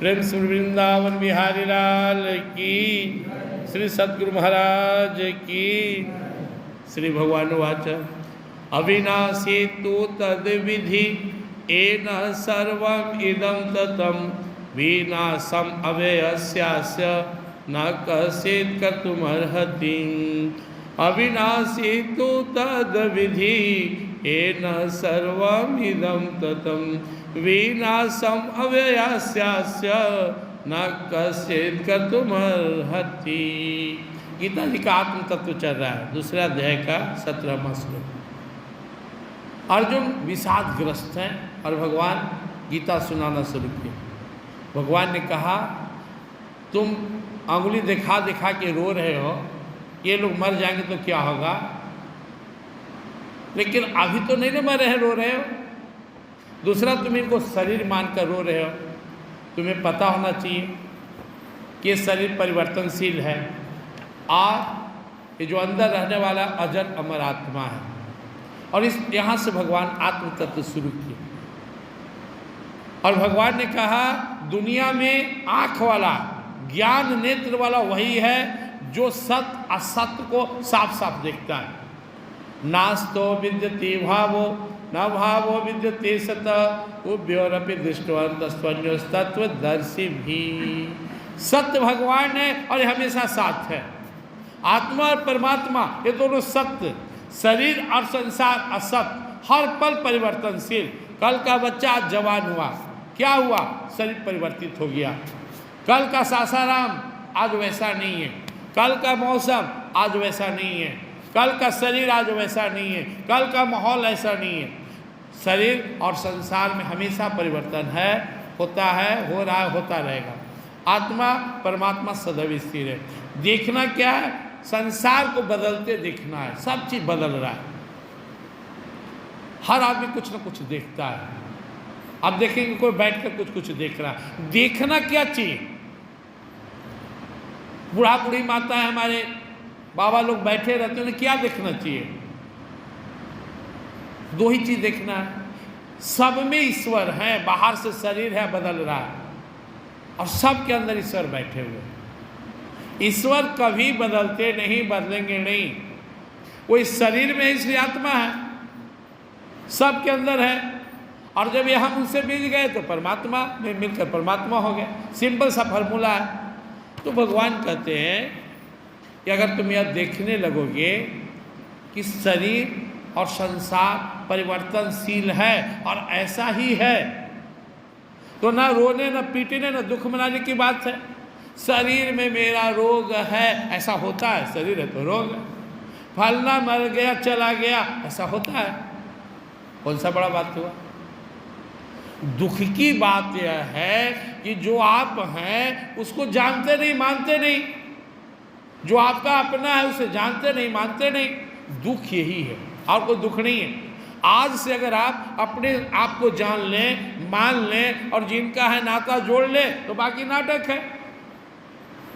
प्रेम से वृंदावन बिहारी लाल की, श्री सद्गुरु महाराज की। श्री भगवान वाच अविनाशी तु तद विधि येन सर्वं इदं ततं विनाशम् अव्ययस्यास्य न कश्चित् कर्तुमर्हति। अविनाशी तु तद विधि येन सर्वं इदं ततं विनाशम् अव्ययस्यास्य न कश्चित् कर्तुमर्हति। गीता जी का आत्म तत्व चल रहा है, दूसरे अध्याय का 17वां श्लोक। अर्जुन विषादग्रस्त हैं और भगवान गीता सुनाना शुरू किए। भगवान ने कहा तुम अंगुली दिखा दिखा के रो रहे हो, ये लोग मर जाएंगे तो क्या होगा, लेकिन अभी तो नहीं ना मर रहे, रो रहे हो। दूसरा तुम इनको शरीर मानकर रो रहे हो। तुम्हें पता होना चाहिए कि ये शरीर परिवर्तनशील है और ये जो अंदर रहने वाला अजर अमर आत्मा है। और इस यहाँ से भगवान आत्म तत्व शुरू किए और भगवान ने कहा दुनिया में आँख वाला ज्ञान नेत्र वाला वही है जो सत्य असत्य को साफ साफ देखता है। नास्तो विद्यते भावो न भावो विद्यते सत उभयोरपि दृष्टवन्तस्त्वन्योस्तत्वदर्शी भी। सत्य भगवान है और हमेशा साथ है। आत्मा और परमात्मा ये दोनों सत्य, शरीर और संसार असत, हर पल परिवर्तनशील। कल का बच्चा आज जवान हुआ, क्या हुआ, शरीर परिवर्तित हो गया। कल का सासाराम आज वैसा नहीं है, कल का मौसम आज वैसा नहीं है, कल का शरीर आज वैसा नहीं है, कल का माहौल ऐसा नहीं है। शरीर और संसार में हमेशा परिवर्तन है, होता है, हो रहा है, होता रहेगा। आत्मा परमात्मा सदैव स्थिर है। देखना क्या है, संसार को बदलते देखना है। सब चीज बदल रहा है, हर आदमी कुछ ना कुछ देखता है। अब देखेंगे कोई बैठकर कुछ कुछ देख रहा है। देखना क्या चाहिए, बूढ़ा बूढ़ी माता है, हमारे बाबा लोग बैठे रहते हैं, क्या देखना चाहिए, दो ही चीज देखना है। सब में ईश्वर है, बाहर से शरीर है बदल रहा है और सब के अंदर ईश्वर बैठे हुए। ईश्वर कभी बदलते नहीं, बदलेंगे नहीं। वो इस शरीर में इसलिए आत्मा है, सब के अंदर है। और जब ये हम उनसे मिल गए तो परमात्मा में मिलकर परमात्मा हो गए। सिंपल सा फार्मूला है। तो भगवान कहते हैं कि अगर तुम यह देखने लगोगे कि शरीर और संसार परिवर्तनशील है और ऐसा ही है, तो ना रोने ना पीटने ना दुख मनाने की बात है। शरीर में मेरा रोग है, ऐसा होता है, शरीर है तो रोग है। फलना मर गया चला गया, ऐसा होता है, कौन सा बड़ा बात हुआ। दुख की बात यह है कि जो आप हैं उसको जानते नहीं, मानते नहीं। जो आपका अपना है उसे जानते नहीं, मानते नहीं। दुख यही है और कोई दुख नहीं है। आज से अगर आप अपने आप को जान लें, मान लें और जिनका है नाता जोड़ लें तो बाकी नाटक है।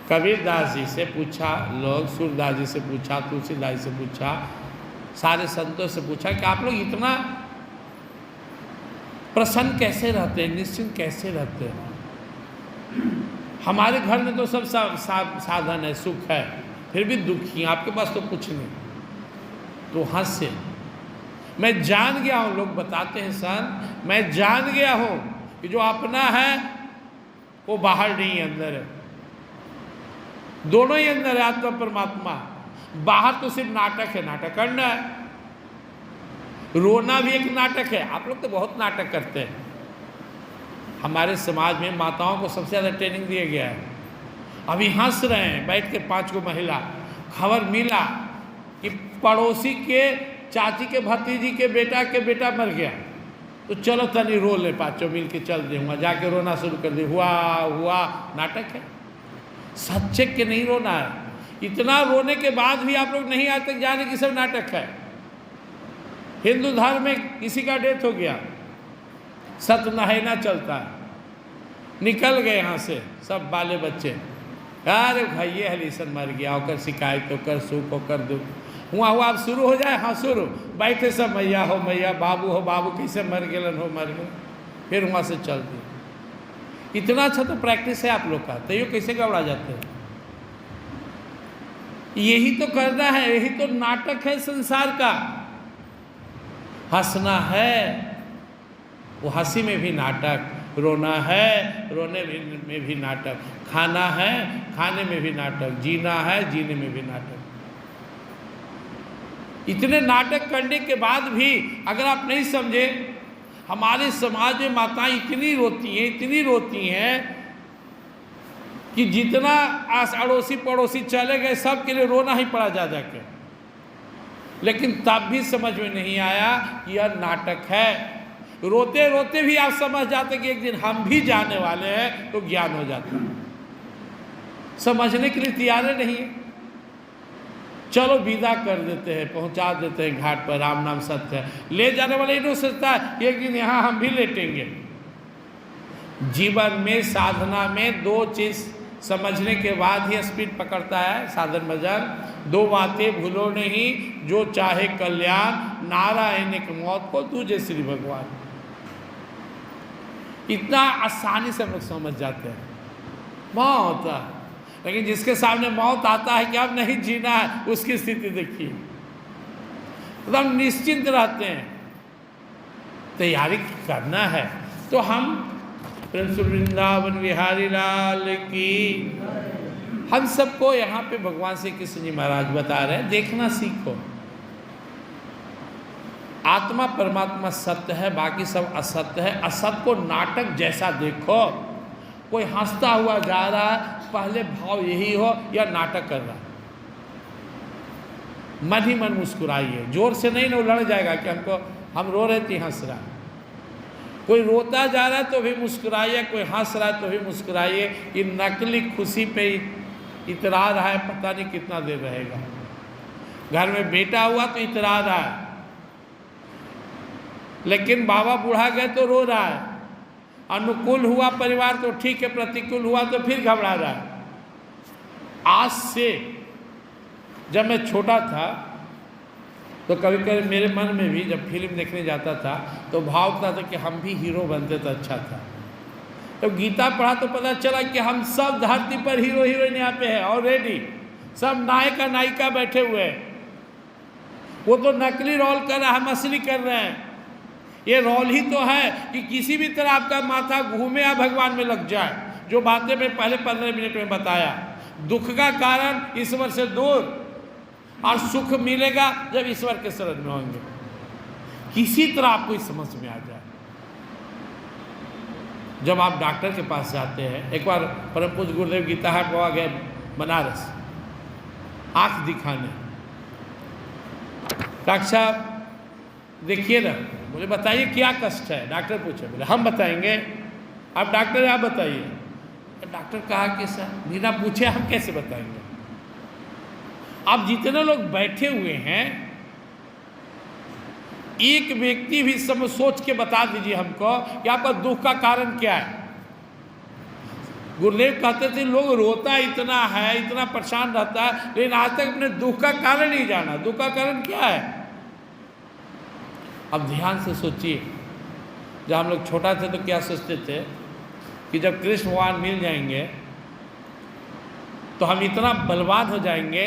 कबीरदास जी से पूछा लोग, सूरदास जी से पूछा, तुलसीदास जी से पूछा, सारे संतों से पूछा कि आप लोग इतना प्रसन्न कैसे रहते हैं, निश्चिंत कैसे रहते हैं। हमारे घर में तो सब साधन है, सुख है, फिर भी दुखी हैं, आपके पास तो कुछ नहीं। तो हंसे। मैं जान गया हूँ, लोग बताते हैं सन, मैं जान गया हूँ कि जो अपना है वो बाहर नहीं है, अंदर है। दोनों ही अंदर है, आत्मा परमात्मा। बाहर तो सिर्फ नाटक है, नाटक करना है। रोना भी एक नाटक है। आप लोग तो बहुत नाटक करते हैं। हमारे समाज में माताओं को सबसे ज़्यादा ट्रेनिंग दिया गया है। अभी हंस रहे हैं बैठ के 5 को महिला। खबर मिला कि पड़ोसी के चाची के भतीजी के बेटा मर गया, तो चलो तनी रो ले, 5 मिल के चल दे। वहाँ जाके रोना शुरू कर दे, हुआ नाटक है। सच्चे के नहीं रोना है। इतना रोने के बाद भी आप लोग नहीं आज तक जाने कि सब नाटक है। हिंदू धर्म में किसी का डेथ हो गया, सत्य नहैना चलता है, निकल गए यहाँ से सब बाले बच्चे। अरे भाई ये हलीसन मर गया, होकर शिकायत होकर सुख होकर दुख, हुआ अब शुरू हो जाए। हाँ शुरू, बैठे सब मैया हो मैया, बाबू हो बाबू, कैसे मर गए हो मर गए, फिर वहाँ से चल दी। इतना अच्छा तो प्रैक्टिस है आप लोग का, तो ये कैसे घबरा जाते हैं? यही तो करना है, यही तो नाटक है संसार का। हंसना है, वो हंसी में भी नाटक, रोना है, रोने में भी नाटक, खाना है, खाने में भी नाटक, जीना है, जीने में भी नाटक। इतने नाटक करने के बाद भी अगर आप नहीं समझे, हमारे समाज में माताएं इतनी रोती हैं कि जितना अड़ोसी पड़ोसी चले गए सब के लिए रोना ही पड़ा जा जाके, लेकिन तब भी समझ में नहीं आया कि यह नाटक है। रोते रोते भी आप समझ जाते कि एक दिन हम भी जाने वाले हैं, तो ज्ञान हो जाता है। समझने के लिए तैयार नहीं है, चलो विदा कर देते हैं, पहुंचा देते हैं घाट पर, राम नाम सत्य है। ले जाने वाले इन्हों सोचता है कि एक दिन यहाँ हम भी लेटेंगे। जीवन में साधना में दो चीज समझने के बाद ही स्पीड पकड़ता है साधन भजन। दो बातें भूलो नहीं, जो चाहे कल्याण, नारायण की मौत को तुझे श्री भगवान। इतना आसानी से हम लोग समझ जाते हैं मौत, लेकिन जिसके सामने मौत आता है कि अब नहीं जीना है, उसकी स्थिति देखिए, एकदम निश्चिंत रहते हैं, तैयारी करना है। तो हम प्रेम वृंदावन बिहारी लाल की, हम सबको यहाँ पे भगवान श्री कृष्ण जी महाराज बता रहे हैं, देखना सीखो। आत्मा परमात्मा सत्य है, बाकी सब असत्य है। असत्य को नाटक जैसा देखो। कोई हंसता हुआ जा रहा है, पहले भाव यही हो या नाटक कर रहा है, मन ही मन मुस्कुराइए, जोर से नहीं ना, लड़ जाएगा कि हम रो रहे थे हंस रहा है। कोई रोता जा रहा है तो भी मुस्कुराइए, कोई हंस रहा है तो भी मुस्कुराइए। ये नकली खुशी पे इतरा रहा है, पता नहीं कितना देर रहेगा। घर में बेटा हुआ तो इतरा रहा है, लेकिन बाबा बूढ़ा गए तो रो रहा है। अनुकूल हुआ परिवार तो ठीक है, प्रतिकूल हुआ तो फिर घबरा रहा है। आज से जब मैं छोटा था तो कभी कभी मेरे मन में भी जब फिल्म देखने जाता था तो भाव था कि हम भी हीरो बनते तो अच्छा था। तो गीता पढ़ा तो पता चला कि हम सब धरती पर हीरो हीरोइन यहाँ पे है ऑलरेडी, सब नायक और नायिका बैठे हुए हैं। वो तो नकली रोल कर रहा है, हम असली कर रहे हैं। ये रोल ही तो है कि किसी भी तरह आपका माथा घूमे या भगवान में लग जाए। जो बातें मैं पहले 15 मिनट में बताया, दुख का कारण ईश्वर से दूर, और सुख मिलेगा जब ईश्वर के शरण में होंगे। किसी तरह आपको इस समझ में आ जाए। जब आप डॉक्टर के पास जाते हैं, एक बार परम पूज्य गुरुदेव गीता हाट बाबा गए बनारस आँख दिखाने। डॉक्टर साहब देखिए ना, बोले बताइए क्या कष्ट है। डॉक्टर पूछे, बोले हम बताएंगे, आप डॉक्टर आप बताइए। डॉक्टर कहा कि सर बिना पूछे हम कैसे बताएंगे। अब जितने लोग बैठे हुए हैं, एक व्यक्ति भी सब सोच के बता दीजिए हमको कि आपका दुख का कारण क्या है। गुरुदेव कहते थे लोग रोता इतना है, इतना परेशान रहता है, लेकिन आज तक अपने दुख का कारण नहीं जाना। दुख का कारण क्या है? अब ध्यान से सोचिए, जब हम लोग छोटा थे तो क्या सोचते थे कि जब कृष्ण भगवान मिल जाएंगे तो हम इतना बलवान हो जाएंगे,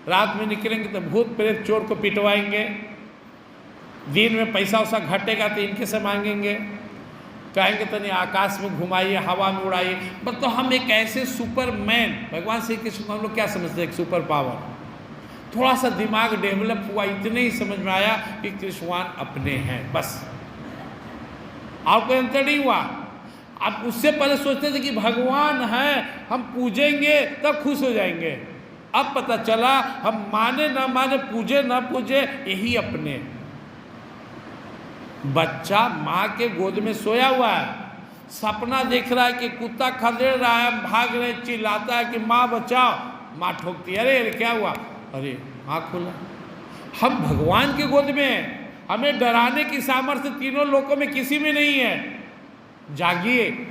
रात में निकलेंगे तो भूत प्रेत चोर को पिटवाएंगे, दिन में पैसा वैसा घटेगा तो इनके से मांगेंगे, कहेंगे तो नहीं आकाश में घुमाइए, हवा में उड़ाइए। मतलब हम एक ऐसे सुपरमैन, भगवान श्री कृष्ण को हम लोग क्या समझते हैं, एक सुपर पावर। थोड़ा सा दिमाग डेवलप हुआ, इतने ही समझ में आया कि कृष्णवान अपने हैं, बस और कोई अंतर नहीं हुआ। आप उससे पहले सोचते थे कि भगवान है, हम पूजेंगे तब खुश हो जाएंगे। अब पता चला हम माने ना माने, पूजे ना पूजे, यही अपने। बच्चा माँ के गोद में सोया हुआ है, सपना देख रहा है कि कुत्ता खदेड़ रहा है, भाग रहे, चिल्लाता है कि माँ बचाओ, माँ ठोकती है, अरे क्या हुआ, अरे आँख खुला। हम भगवान के गोद में हैं, हमें डराने की सामर्थ्य तीनों लोकों में किसी में नहीं है। जागिए,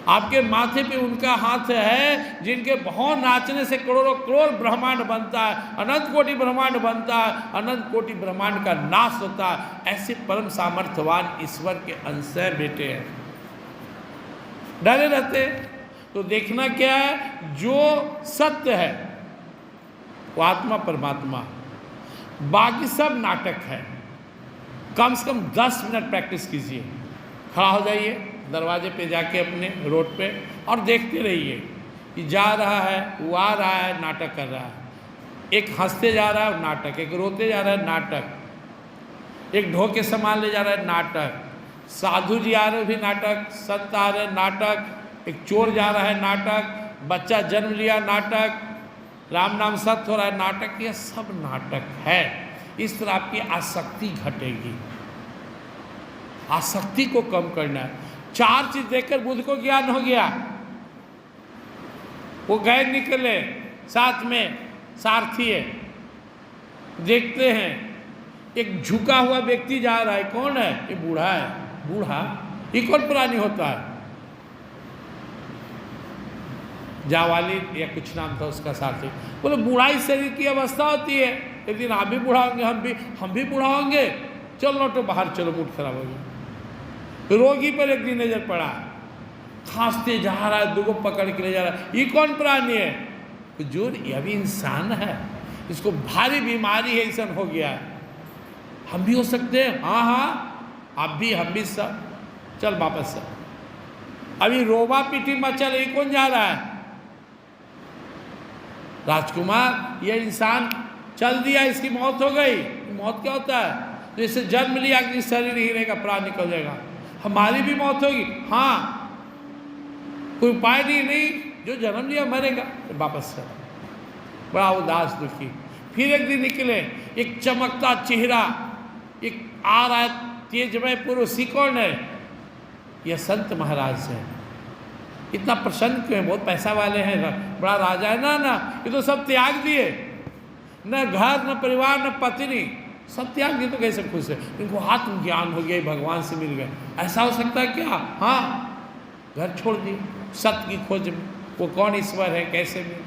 आपके माथे पे उनका हाथ है जिनके भाव नाचने से करोड़ों करोड़ ब्रह्मांड बनता है, अनंत कोटि ब्रह्मांड बनता है, अनंत कोटि ब्रह्मांड का नाश होता है। ऐसे परम सामर्थ्यवान ईश्वर के अंश बेटे हैं। डरे रहते। तो देखना क्या है, जो सत्य है वो आत्मा परमात्मा, बाकी सब नाटक है। कम से कम 10 मिनट प्रैक्टिस कीजिए, खड़ा हो जाइए दरवाजे पे जाके अपने रोड पे और देखते रहिए कि जा रहा है, वो आ रहा है, नाटक कर रहा है। एक हंसते जा रहा है नाटक, एक रोते जा रहा है नाटक, एक ढोके सामान ले जा रहा है नाटक, साधु जी आ रहे भी नाटक, संत आ रहे नाटक, एक चोर जा रहा है नाटक, बच्चा जन्म लिया नाटक, राम नाम सत्य हो रहा है नाटक। ये सब नाटक है। इस तरह आपकी आसक्ति घटेगी। आसक्ति को कम करना है। 4 चीज देखकर बुद्ध को ज्ञान हो गया। वो गए निकले, साथ में सारथी है, देखते हैं एक झुका हुआ व्यक्ति जा रहा है। कौन है? ये बूढ़ा है। बूढ़ा? ये कौन प्राणी होता है? जावाली या कुछ नाम था उसका साथी। बोले बूढ़ाई शरीर की अवस्था होती है, एक दिन आप भी बूढ़ा होंगे, हम भी बूढ़ा होंगे, चलो तो बाहर चलो, मूड खराब हो गया। रोगी पर एक दिन नजर पड़ा, खांसते जा रहा है, दुगो पकड़ के ले जा रहा है। ये कौन प्राणी है? जो ये भी इंसान है, इसको भारी बीमारी है, ऐसा हो गया है, हम भी हो सकते हैं। हाँ हाँ, आप भी, हम भी, सब। चल वापस से। अभी रोबा पीटी मचल, ये कौन जा रहा है? राजकुमार, ये इंसान चल दिया, इसकी मौत हो गई। मौत क्या होता है? तो इसे जन्म लिया कि शरीर ही रहेगा, प्राण निकल जाएगा, हमारी भी मौत होगी। हाँ, कोई उपाय नहीं, जो जन्म लिया मरेगा। तो वापस से बड़ा उदास दुखी। फिर एक दिन निकले, एक चमकता चेहरा, एक आ रहा है तेजमय पुरुष। कौन है? यह संत महाराज है। इतना प्रसन्न क्यों है? बहुत पैसा वाले हैं, बड़ा राजा है। ना, ये तो सब त्याग दिए, न घर, न परिवार, न पत्नी, सब त्याग दिए, तो कैसे खुश है? इनको आत्मज्ञान हो गया, भगवान से मिल गए। ऐसा हो सकता है क्या? हाँ, घर छोड़ दिए सत्य की खोज में। वो कौन ईश्वर है, कैसे मिले?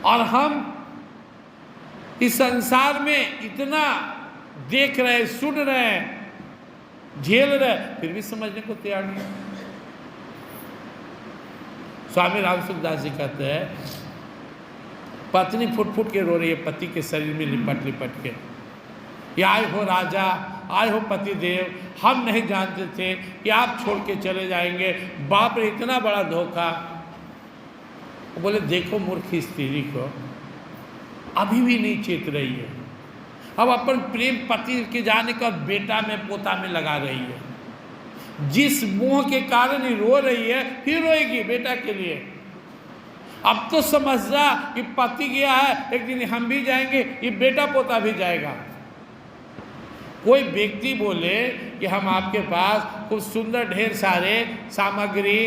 और हम इस संसार में इतना देख रहे, सुन रहे, झेल रहे, फिर भी समझने को तैयार नहीं। स्वामी राम सुखदास जी कहते हैं, पत्नी फुट फुट के रो रही है पति के शरीर में लिपट लिपट के। ये आए हो राजा, आए हो पति देव, हम नहीं जानते थे कि आप छोड़ के चले जाएंगे। बाप रे, इतना बड़ा धोखा। बोले देखो मूर्ख स्त्री को, अभी भी नहीं चेत रही है। अब अपन प्रेम पति के जाने का बेटा में पोता में लगा रही है। जिस मोह के कारण ही रो रही है, फिर रोएगी बेटा के लिए। अब तो समझ जा कि पति गया है, एक दिन हम भी जाएंगे, ये बेटा पोता भी जाएगा। कोई व्यक्ति बोले कि हम आपके पास खूब सुंदर ढेर सारे सामग्री,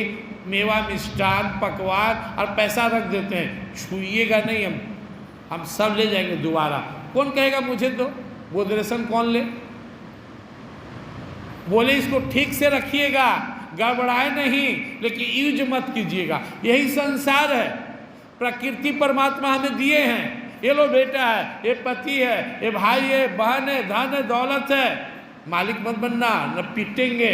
मेवा, मिष्ठान, पकवान और पैसा रख देते हैं, छुइएगा नहीं, हम सब ले जाएंगे दोबारा। कौन कहेगा मुझे दो? वो दर्शन कौन ले? बोले इसको ठीक से रखिएगा, गड़बड़ाए नहीं, लेकिन यूज मत कीजिएगा। यही संसार है। प्रकृति परमात्मा हमें दिए हैं। ये लो बेटा है, ये पति है, ये भाई है, बहन है, धन है, दौलत है। मालिक मत बनना, न पीटेंगे।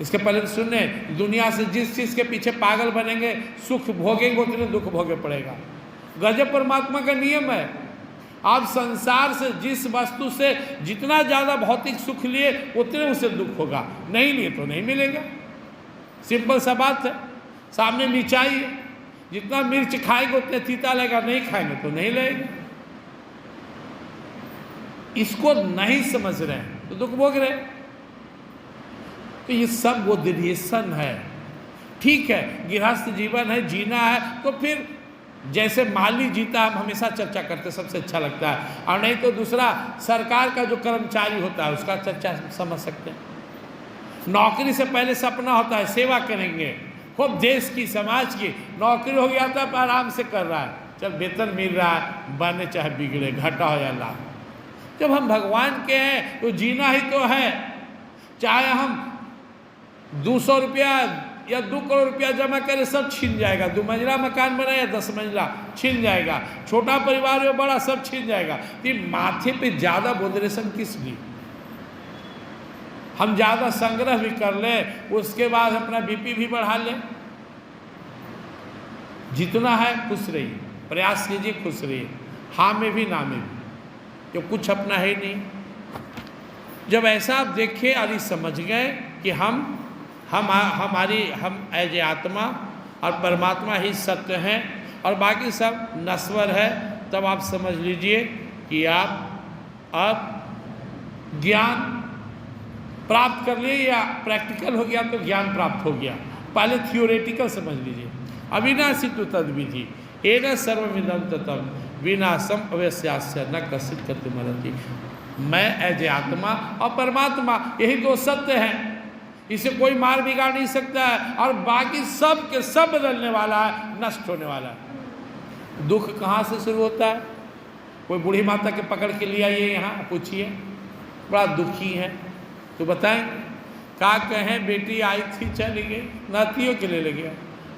इसके पहले सुनने, दुनिया से जिस चीज़ के पीछे पागल बनेंगे, सुख भोगेंगे उतने दुख भोगे पड़ेगा। गजब परमात्मा का नियम है। आप संसार से, जिस वस्तु से जितना ज़्यादा भौतिक सुख लिए, उतने उसे दुख होगा। नहीं लिए तो नहीं मिलेगा। सिंपल सा बात है। सामने मिर्चाई है, जितना मिर्च खाएंगे उतने तीता लगेगा, नहीं खाएंगे तो नहीं लगेगा। इसको नहीं समझ रहे हैं तो दुख भोग रहे। तो ये सब वो वेरिएशन है। ठीक है, गृहस्थ जीवन है, जीना है, तो फिर जैसे माली जीता हम हमेशा चर्चा करते, सबसे अच्छा लगता है। और नहीं तो दूसरा, सरकार का जो कर्मचारी होता है उसका चर्चा समझ सकते हैं। नौकरी से पहले सपना होता है सेवा करेंगे, खूब देश की, समाज की। नौकरी हो गया तो आराम से कर रहा है, चल वेतन मिल रहा है, बने चाहे बिगड़े, घाटा हो या लाभ। जब हम भगवान के हैं तो जीना ही तो है। चाहे हम 200 रुपया या 2 करोड़ रुपया जमा करे, सब छीन जाएगा। 2 मंजिला मकान बनाए या 10 मंजिला, छीन जाएगा। छोटा परिवार हो बड़ा, सब छीन जाएगा। तो माथे पे ज़्यादा बोधरेशन किस लिए? हम ज़्यादा संग्रह भी कर लें, उसके बाद अपना बीपी भी बढ़ा लें। जितना है खुश रहिए, प्रयास कीजिए खुश रहिए, हाँ में भी ना में भी, जो कुछ अपना है ही नहीं। जब ऐसा आप देखे और समझ गए कि हम एज आत्मा और परमात्मा ही सत्य हैं और बाकी सब नश्वर है, तब आप समझ लीजिए कि आप अब ज्ञान प्राप्त कर लिए, या प्रैक्टिकल हो गया तो ज्ञान प्राप्त हो गया। पहले थियोरेटिकल समझ लीजिए। अविनाशी तो तद्विधि एन सर्वमिदं ततम विनाशम अवश्यास्य न कश्चित् कर्तुमर्हति। मैं एज आत्मा और परमात्मा यही दो सत्य हैं, इसे कोई मार बिगाड़ नहीं सकता है, और बाकी सब के सब बदलने वाला है, नष्ट होने वाला है। दुख कहाँ से शुरू होता है? कोई बूढ़ी माता के पकड़ के ले आइए यहाँ, पूछिए बड़ा दुखी है तो बताएं क्या कहें, बेटी आई थी चली गई, नातियों के लिए ले गया,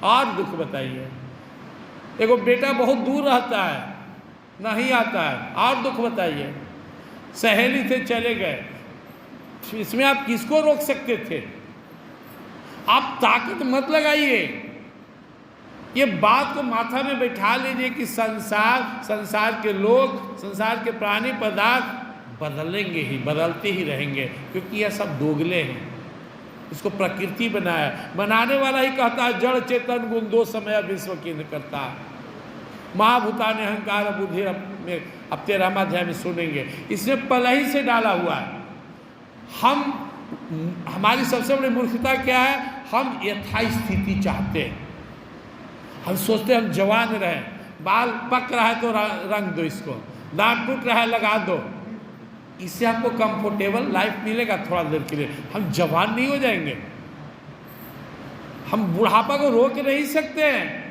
और दुख बताइए। देखो बेटा बहुत दूर रहता है, नहीं आता है, और दुख बताइए। सहेली थे चले गए, इसमें आप किसको रोक सकते थे? आप ताकत मत लगाइए, ये बात को माथा में बैठा लीजिए कि संसार के लोग, संसार के प्राणी पदार्थ बदलेंगे ही, बदलते ही रहेंगे, क्योंकि यह सब दोगले हैं। इसको प्रकृति बनाया, बनाने वाला ही कहता है जड़ चेतन गुण दो समय विश्व की करता है। महाभूतान अहंकार बुद्धि में अब 13वां अध्याय में सुनेंगे, इसमें पहले ही से डाला हुआ है। हमारी सबसे बड़ी मूर्खता क्या है? हम यथास्थिति चाहते हैं। हम सोचते हैं हम जवान रहें, बाल पक रहा है तो रंग दो इसको, दांत टूट रहा है लगा दो, इससे आपको कंफर्टेबल लाइफ मिलेगा थोड़ा देर के लिए। हम जवान नहीं हो जाएंगे, हम बुढ़ापा को रोक नहीं सकते हैं।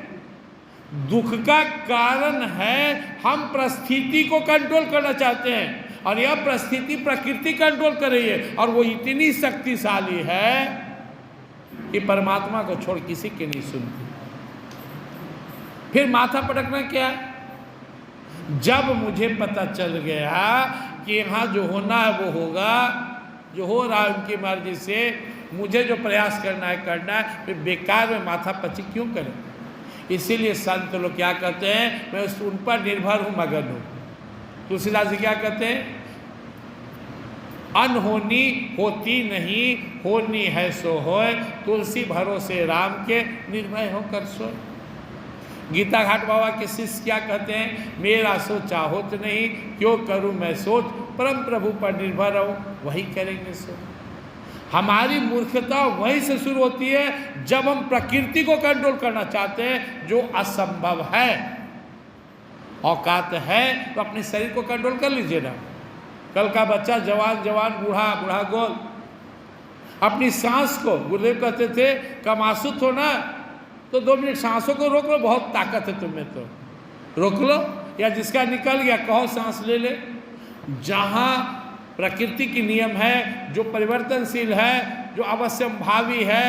दुख का कारण है हम परिस्थिति को कंट्रोल करना चाहते हैं, और यह परिस्थिति प्रकृति कंट्रोल कर रही है, और वो इतनी शक्तिशाली है कि परमात्मा को छोड़ किसी के नहीं सुनती। फिर माथा पटकना क्या है? जब मुझे पता चल गया कि यहाँ जो होना है वो होगा, जो हो रहा है उनकी मर्जी से, मुझे जो प्रयास करना है, फिर बेकार में माथा पची क्यों करें? इसीलिए संत लोग क्या कहते हैं? मैं उन पर निर्भर हूँ, मगन हूँ। तुलसीदास जी क्या कहते हैं? अनहोनी होती नहीं, होनी है सो होए, तुलसी भरोसे राम के निर्भय होकर सोए। गीता घाट बाबा के शिष्य क्या कहते हैं? मेरा सोचा होत नहीं, क्यों करूं मैं सोच, परम प्रभु पर निर्भर रहूं, वही करेंगे सो। हमारी मूर्खता वहीं से शुरू होती है जब हम प्रकृति को कंट्रोल करना चाहते हैं, जो असंभव है। औकात है तो अपने शरीर को कंट्रोल कर लीजिए ना। कल का बच्चा जवान जवान, बूढ़ा बूढ़ा गोल। अपनी सांस को, गुरुदेव कहते थे कमासुत हो ना तो 2 मिनट सांसों को रोक लो, बहुत ताकत है तुम्हें, तो रोक लो, या जिसका निकल गया कहो सांस ले ले। जहाँ प्रकृति की नियम है, जो परिवर्तनशील है, जो अवश्यंभावी है,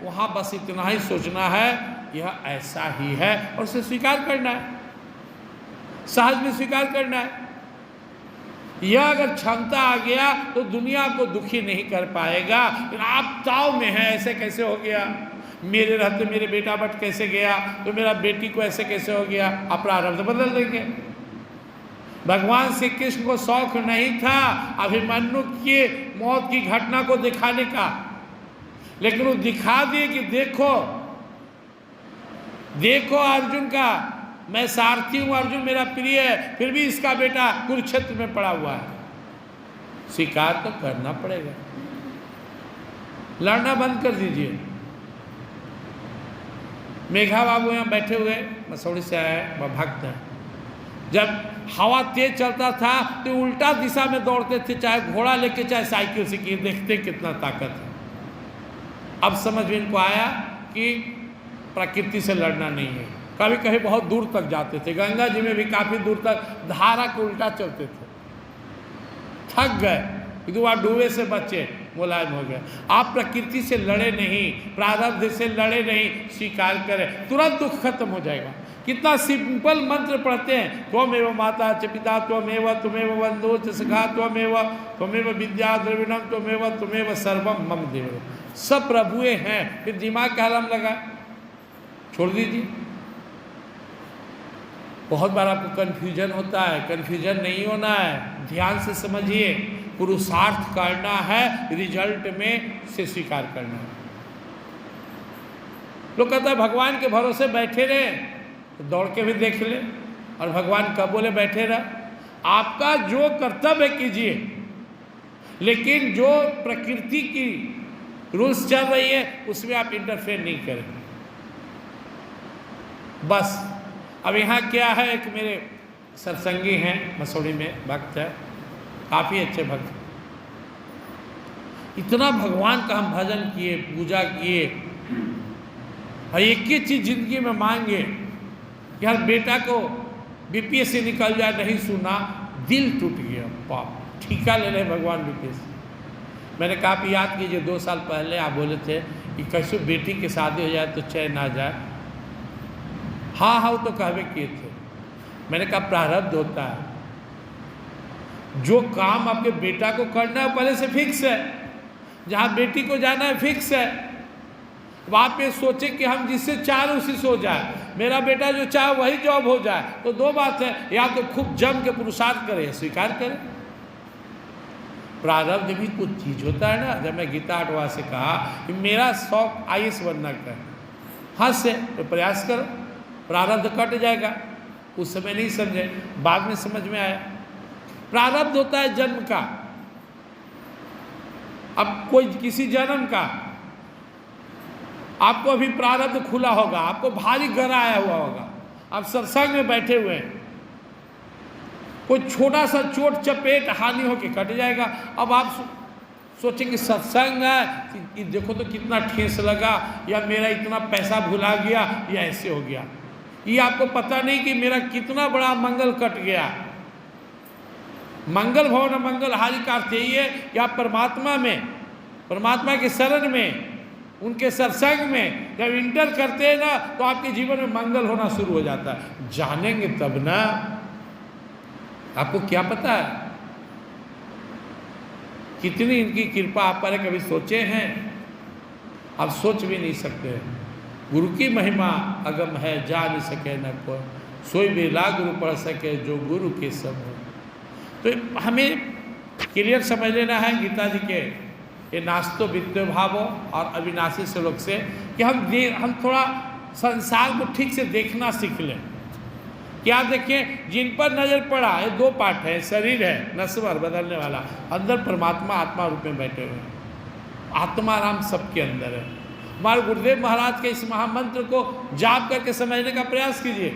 वहाँ बस इतना ही सोचना है यह ऐसा ही है, और उसे स्वीकार करना है, सहज में स्वीकार करना है। यह अगर क्षमता आ गया तो दुनिया को दुखी नहीं कर पाएगा। आप ताव में हैं, ऐसे कैसे हो गया, मेरे रहते मेरे बेटा बट कैसे गया, तो मेरा बेटी को ऐसे कैसे हो गया, आप प्रारब्ध बदल देंगे। भगवान श्री कृष्ण को शौक नहीं था अभिमन्यु की मौत की घटना को दिखाने का, लेकिन वो दिखा दिए कि देखो देखो अर्जुन का, मैं सारथी हूँ, अर्जुन मेरा प्रिय है, फिर भी इसका बेटा कुरुक्षेत्र में पड़ा हुआ है। स्वीकार तो करना पड़ेगा, लड़ना बंद कर दीजिए। मेघा बाबू यहाँ बैठे हुए, मसौड़ी से आए, वह भक्त है। जब हवा तेज चलता था तो उल्टा दिशा में दौड़ते थे, चाहे घोड़ा लेके चाहे साइकिल से, कि देखते कितना ताकत है। अब समझ में इनको आया कि प्रकृति से लड़ना नहीं है। कभी कभी बहुत दूर तक जाते थे, गंगा जी में भी काफ़ी दूर तक धारा के उल्टा चलते थे, थक गए, क्योंकि वहाँ डूबे से बचे। मुलायम हो गए। आप प्रकृति से लड़े नहीं, प्रारब्ध से लड़े नहीं, स्वीकार करें, तुरंत दुख खत्म हो जाएगा। कितना सिंपल मंत्र पढ़ते हैं, त्वमेव माता च पिता त्वमेव त्वमेव बंधु च सखा त्वमेव विद्या द्रविणम त्वमेव सर्वम मम देव। सब प्रभुए हैं, फिर दिमाग का हलम लगा, छोड़ दीजिए। बहुत बार आपको कन्फ्यूजन होता है, कन्फ्यूजन नहीं होना है, ध्यान से समझिए। पुरुषार्थ करना है, रिजल्ट में से स्वीकार करना है। लोग कहता है भगवान के भरोसे बैठे रहे, तो दौड़ के भी देख ले, और भगवान कब बोले बैठे रह। आपका जो कर्तव्य कीजिए, लेकिन जो प्रकृति की रूल्स चल रही है उसमें आप इंटरफेयर नहीं करें, बस। अब यहाँ क्या है, एक मेरे सत्संगी हैं मसूरी में, भक्त है, काफ़ी अच्छे भक्त, इतना भगवान का हम भजन किए, पूजा किए, और एक ही चीज़ जिंदगी में मांगे कि हर बेटा को बीपीएस से निकल जाए, नहीं सुना, दिल टूट गया। बाप, ठीका ले रहे भगवान बीपीएस। मैंने कहा आप याद कीजिए 2 साल पहले आप बोले थे कि कैसे बेटी की शादी हो जाए तो चैन ना जाए। हाँ हाँ, वो तो कहवे किए थे। मैंने कहा प्रारब्ध होता है, जो काम आपके बेटा को करना है पहले से फिक्स है, जहाँ बेटी को जाना है फिक्स है। वहाँ पे सोचे कि हम जिससे चाह उसी से हो जाए, मेरा बेटा जो चाहे वही जॉब हो जाए, तो 2 बात है, या तो खूब जम के पुरुषार्थ करे, स्वीकार करे। प्रारब्ध भी कुछ चीज होता है ना। जब मैं गीता अटवा से कहा कि मेरा शौक आईएएस बनना का, हाँ से तो प्रयास करो, प्रारब्ध कट जाएगा। उस समय नहीं समझे, बाद में समझ में आया। प्रारब्ध होता है जन्म का, अब कोई किसी जन्म का, आपको अभी प्रारब्ध खुला होगा, आपको भारी गरा आया हुआ होगा, आप सत्संग में बैठे हुए हैं, कोई छोटा सा चोट चपेट हानि होके कट जाएगा। अब आप सोचेंगे सत्संग है कि देखो तो कितना ठेस लगा, या मेरा इतना पैसा भुला गया, या ऐसे हो गया। ये आपको पता नहीं कि मेरा कितना बड़ा मंगल कट गया। मंगल भवन मंगल हारि का अर्थ यही है कि आप परमात्मा में, परमात्मा के शरण में, उनके सत्संग में जब इंटर करते हैं ना, तो आपके जीवन में मंगल होना शुरू हो जाता है। जानेंगे तब ना। आपको क्या पता है कितनी इनकी कृपा आप पर, कभी सोचे हैं? आप सोच भी नहीं सकते। गुरु की महिमा अगम है, जा नहीं सके न कोई, सोई बेला गुरु पढ़ सके जो गुरु के सब हो। तो हमें क्लियर समझ लेना है गीता जी के ये नास्तो वित्तो भावो और अविनाशी श्लोक से, कि हम थोड़ा संसार को ठीक से देखना सीख लें। क्या देखें, जिन पर नजर पड़ा, ये 2 पार्ट है, शरीर है नश्वर बदलने वाला, अंदर परमात्मा आत्मा रूप में बैठे हुए हैं। आत्मा राम सबके अंदर है। हमारे गुरुदेव महाराज के इस महामंत्र को जाप करके समझने का प्रयास कीजिए।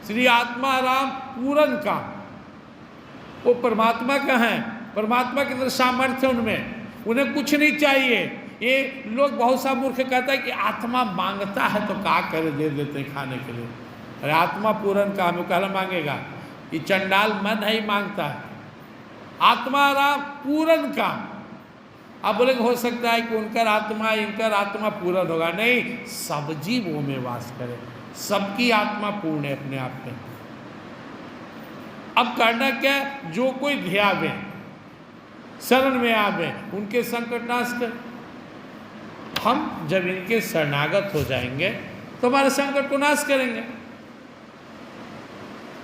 श्री आत्मा राम पूरन का, वो परमात्मा का है, परमात्मा के अंदर सामर्थ्य उनमें, उन्हें कुछ नहीं चाहिए। ये लोग बहुत सा मूर्ख कहता है कि आत्मा मांगता है तो क्या करे, दे देते हैं खाने के लिए। अरे आत्मा पूरन का हमें कहला मांगेगा, ये चंडाल मन है ही मांगता है। आत्मा राम पूरन का, आप बोलेंगे हो सकता है कि उनकर आत्मा इनकर आत्मा पूर्ण होगा, नहीं, सब जीव वो में वास करे, सबकी आत्मा पूर्ण है अपने आप में। अब करना क्या, जो कोई ध्यावे, शरण में आवे, उनके संकट नाश कर। हम जब इनके शरणागत हो जाएंगे तो हमारे संकट को नाश करेंगे।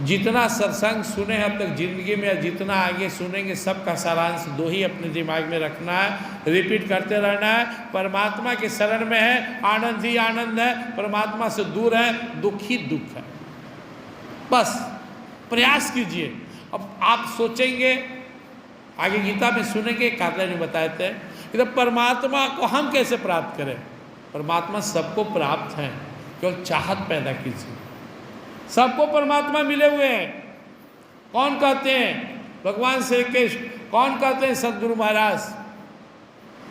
जितना सत्संग सुने हैं अब तक जिंदगी में, जितना आगे सुनेंगे, सबका सारांश 2 ही अपने दिमाग में रखना है, रिपीट करते रहना है। परमात्मा के शरण में है, आनंद ही आनंद है, परमात्मा से दूर है, दुख ही दुख है। बस प्रयास कीजिए। अब आप सोचेंगे, आगे गीता में सुनेंगे, कार्तिक ने बताए थे कि तो परमात्मा को हम कैसे प्राप्त करें। परमात्मा सबको प्राप्त है, केवल चाहत पैदा कीजिए। सबको परमात्मा मिले हुए हैं। कौन कहते हैं? भगवान श्री कृष्ण। कौन कहते हैं? सदगुरु महाराज।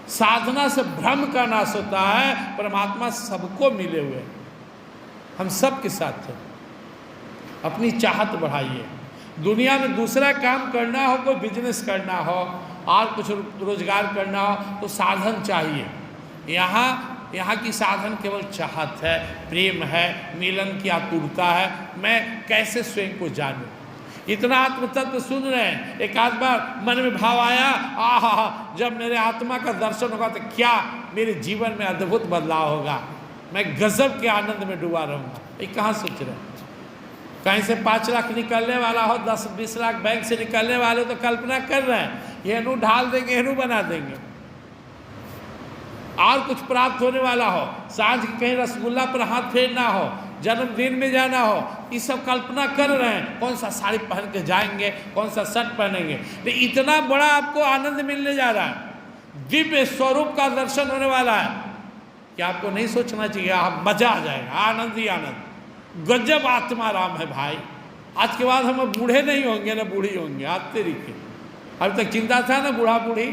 साधना से भ्रम का नाश होता है, परमात्मा सबको मिले हुए हैं, हम सब के साथ हैं। अपनी चाहत बढ़ाइए। दुनिया में दूसरा काम करना हो, कोई बिजनेस करना हो, और कुछ रोजगार करना हो तो साधन चाहिए। यहाँ की साधन केवल चाहत है, प्रेम है, मिलन की आतुरता है। मैं कैसे स्वयं को जानूं? इतना आत्म तत्व सुन रहे हैं, एक आध बार मन में भाव आया, आहा, जब मेरे आत्मा का दर्शन होगा तो क्या मेरे जीवन में अद्भुत बदलाव होगा, मैं गजब के आनंद में डूबा रहूँगा। ये कहाँ सोच रहे हैं? कहीं से 5 लाख निकलने वाला हो, 10-20 लाख बैंक से निकलने वाले तो कल्पना कर रहे हैं, हेनु ढाल देंगे, हेनु बना देंगे। और कुछ प्राप्त होने वाला हो, सांझ कहीं रसगुल्ला पर हाथ फेरना हो, जन्मदिन में जाना हो, ये सब कल्पना कर रहे हैं, कौन सा साड़ी पहन के जाएंगे, कौन सा शर्ट पहनेंगे। तो इतना बड़ा आपको आनंद मिलने जा रहा है, दिव्य स्वरूप का दर्शन होने वाला है कि आपको नहीं सोचना चाहिए, आप मजा आ जाएगा, आनंद ही आनंद। गजब आत्मा राम है भाई। आज के बाद हम बूढ़े नहीं होंगे ना बूढ़ी होंगे, आते रहिए। अभी तक चिंता था ना बूढ़ा बूढ़ी,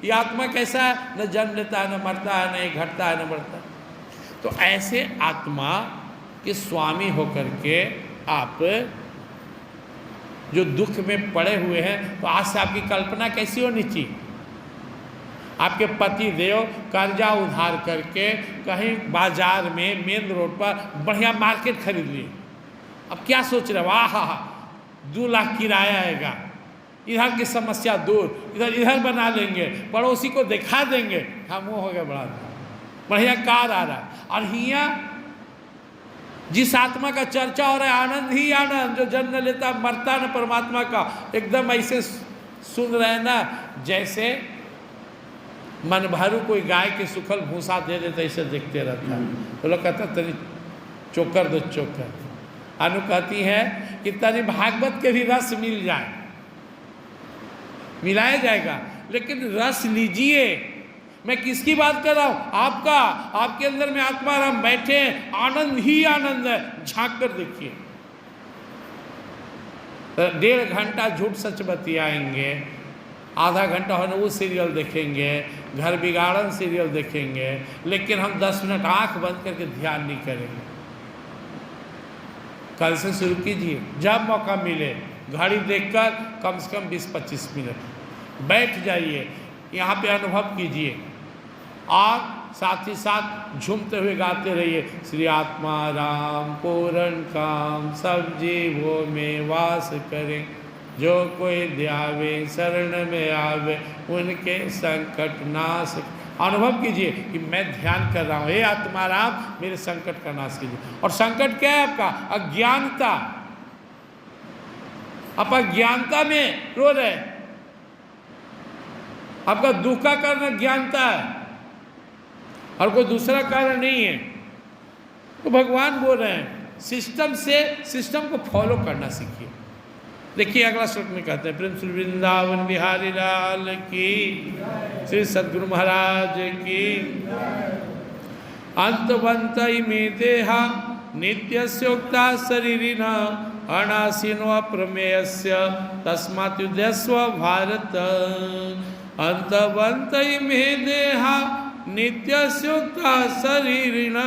ये आत्मा कैसा है, न जन्म लेता है, न मरता है, न घटता है, न बढ़ता है। तो ऐसे आत्मा के स्वामी होकर के आप जो दुख में पड़े हुए हैं, तो आज से आपकी कल्पना कैसी होनी चाहिए? आपके पति देव कर्जा उधार करके कहीं बाजार में मेन रोड पर बढ़िया मार्केट खरीद लिए। अब क्या सोच रहे, वाह 2 लाख किराया आएगा, इधर की समस्या दूर, इधर बना लेंगे, पड़ोसी को दिखा देंगे, हम वो हो गया बड़ा बढ़िया कार आ रहा है। और हिया जिस आत्मा का चर्चा हो रहा है, आनंद ही आनंद, जो जन्म लेता मरता न परमात्मा का, एकदम ऐसे सुन रहे हैं ना, जैसे मन भरू कोई गाय के सुखल भूसा दे देते, ऐसे देखते रहता है। तो लोग कहता तनी चोकर दो चोकर। अनु कहती है कि तनी भागवत के भी रस मिल जाए, मिलाया जाएगा, लेकिन रस लीजिए। मैं किसकी बात कर रहा हूँ? आपका, आपके अंदर में आत्मा राम बैठे, आनंद ही आनंद है, झांक कर देखिए। 1.5 घंटा झूठ सच बतियाएंगे, आधा घंटा होने वो सीरियल देखेंगे, घर बिगाड़न सीरियल देखेंगे, लेकिन हम 10 मिनट आंख बंद करके ध्यान नहीं करेंगे। कल से शुरू कीजिए, जब मौका मिले घड़ी देखकर कम से कम 20-25 मिनट बैठ जाइए, यहाँ पे अनुभव कीजिए और साथ ही साथ झूमते हुए गाते रहिए, श्री आत्मा राम पूर्ण काम सब जीवों में वास करें, जो कोई ध्यावे शरण में आवे उनके संकट नाश। अनुभव कीजिए कि मैं ध्यान कर रहा हूँ, हे आत्मा राम मेरे संकट का नाश कीजिए। और संकट क्या है आपका? अज्ञानता। आप अज्ञानता में रो रहे, आपका दुख का कारण अज्ञानता है और कोई दूसरा कारण नहीं है। तो भगवान बोल रहे हैं सिस्टम से, सिस्टम को फॉलो करना सीखिए। देखिए अगला श्लोक में कहते हैं, प्रेम श्री वृंदावन बिहारी लाल की, श्री सद्गुरु महाराज की। अंतवंत में देहा नित्यस्योक्ता शरीरिना अनासीनो अप्रमेयस्य तस्मात् युध्यस्व भारत। अंतवंत में देहा नित्यस्योक्ता शरीरिना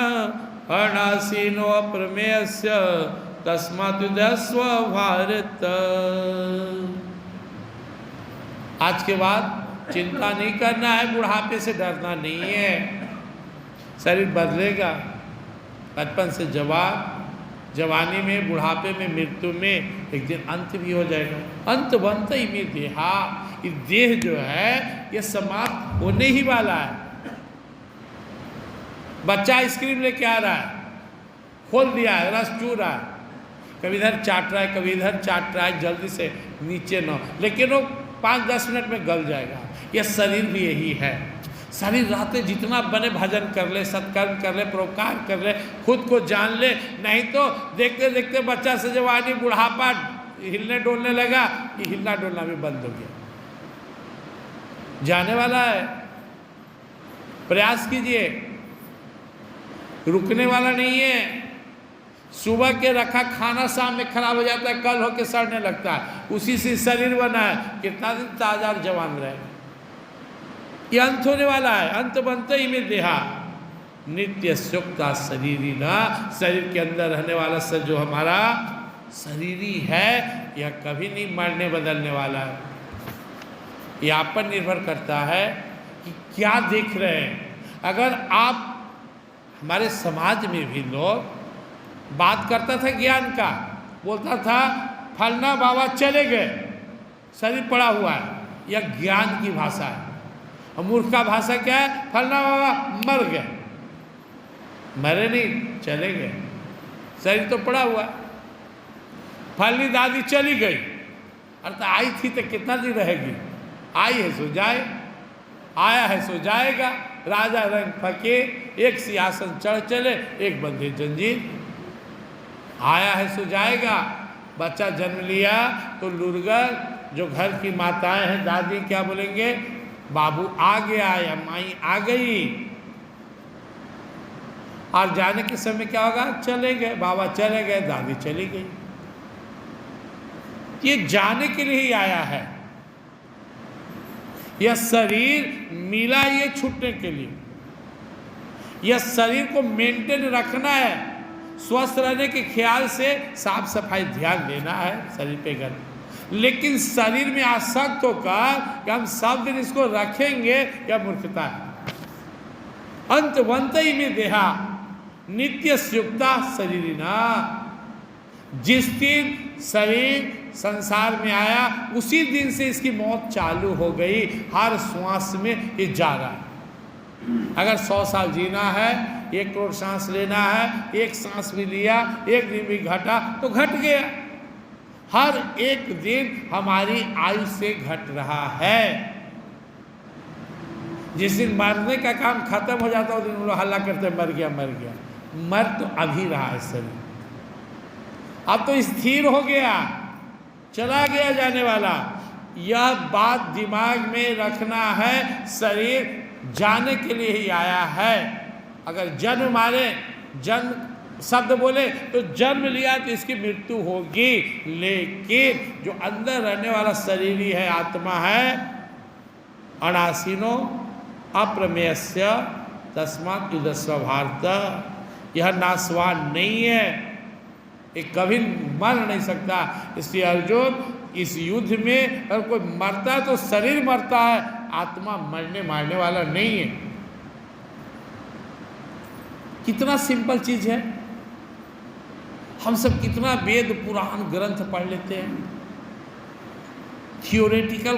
अनासीनो अप्रमेयस्य तस्मात् युध्यस्व भारत। आज के बाद चिंता नहीं करना है, बुढ़ापे से डरना नहीं है। शरीर बदलेगा, बचपन से जवान, जवानी में, बुढ़ापे में, मृत्यु में, एक दिन अंत भी हो जाएगा। अंत बनता ही में देहा, ये देह जो है ये समाप्त होने ही वाला है। बच्चा आइसक्रीम लेके आ रहा है, खोल दिया है, रस चू रहा है, कभी इधर चाट रहा है, कभी इधर चाट रहा है, जल्दी से नीचे न, लेकिन वो 5-10 मिनट में गल जाएगा। यह शरीर भी यही है। शरीर रहते जितना बने भजन कर ले, सत्कर्म कर ले, परोपकार कर ले, खुद को जान ले, नहीं तो देखते देखते बच्चा से जवानी बुढ़ापा हिलने डोलने लगा, कि हिलना डोलना भी बंद हो गया। जाने वाला है, प्रयास कीजिए, रुकने वाला नहीं है। सुबह के रखा खाना शाम में खराब हो जाता है, कल होके सड़ने लगता है, उसी से शरीर बना है, कितना दिन ताजा और जवान रहेगा। ये अंत होने वाला है, अंत बनते ही में देहा नित्य सुखता शरीरी ना, शरीर के अंदर रहने वाला सब जो हमारा शरीरी है, यह कभी नहीं मरने बदलने वाला है। ये आप पर निर्भर करता है कि क्या देख रहे हैं। अगर आप, हमारे समाज में भी लोग बात करता था ज्ञान का, बोलता था फलना बाबा चले गए, शरीर पड़ा हुआ है, यह ज्ञान की भाषा है। और मूर्ख का भाषा क्या है? फलना बाबा मर गए। मरे नहीं, चले गए, शरीर तो पड़ा हुआ है। फलनी दादी चली गई, अर्थात आई थी तो कितना दिन रहेगी? आई है सो जाए, आया है सो जाएगा। राजा रंग फकीर, एक सिंहासन चढ़ चले, एक बंधे जंजीर। आया है सो जाएगा। बच्चा जन्म लिया तो लुरगर, जो घर की माताएं हैं, दादी, क्या बोलेंगे? बाबू आ गया या माई आ गई। और जाने के समय क्या होगा? चले गए, बाबा चले गए, दादी चली गई। ये जाने के लिए ही आया है। यह शरीर मिला ये छूटने के लिए। यह शरीर को मेंटेन रखना है, स्वस्थ रहने के ख्याल से साफ सफाई ध्यान देना है शरीर पे कर। लेकिन शरीर में आसक्त होकर कि हम सब दिन इसको रखेंगे, यह मूर्खता है। अंतवंत ही में देहा नित्य युक्ता शरीरिना। जिस दिन शरीर संसार में आया उसी दिन से इसकी मौत चालू हो गई। हर श्वास में ये जा रहा है। अगर 100 साल जीना है, 1 करोड़ सांस लेना है, एक सांस भी लिया, एक दिन भी घटा तो घट गया। हर एक दिन हमारी आयु से घट रहा है। जिस दिन मरने का काम खत्म हो जाता है उस दिन हम लोग हल्ला करते मर गया मर गया। मर तो अभी रहा है शरीर, अब तो स्थिर हो गया, चला गया जाने वाला। यह बात दिमाग में रखना है, शरीर जाने के लिए ही आया है। अगर जन्म मारे, जन्म शब्द बोले तो जन्म लिया तो इसकी मृत्यु होगी। लेकिन जो अंदर रहने वाला शरीर ही है, आत्मा है, अनासीनो अप्रमेयस्य तस्मात् युद्धस्व भारत। यह नाशवान नहीं है, ये कभी मर नहीं सकता। इसलिए अर्जुन, इस युद्ध में अगर कोई मरता है तो शरीर मरता है, आत्मा मरने मारने वाला नहीं है। कितना सिंपल चीज है। हम सब कितना वेद पुराण ग्रंथ पढ़ लेते हैं, थियोरेटिकल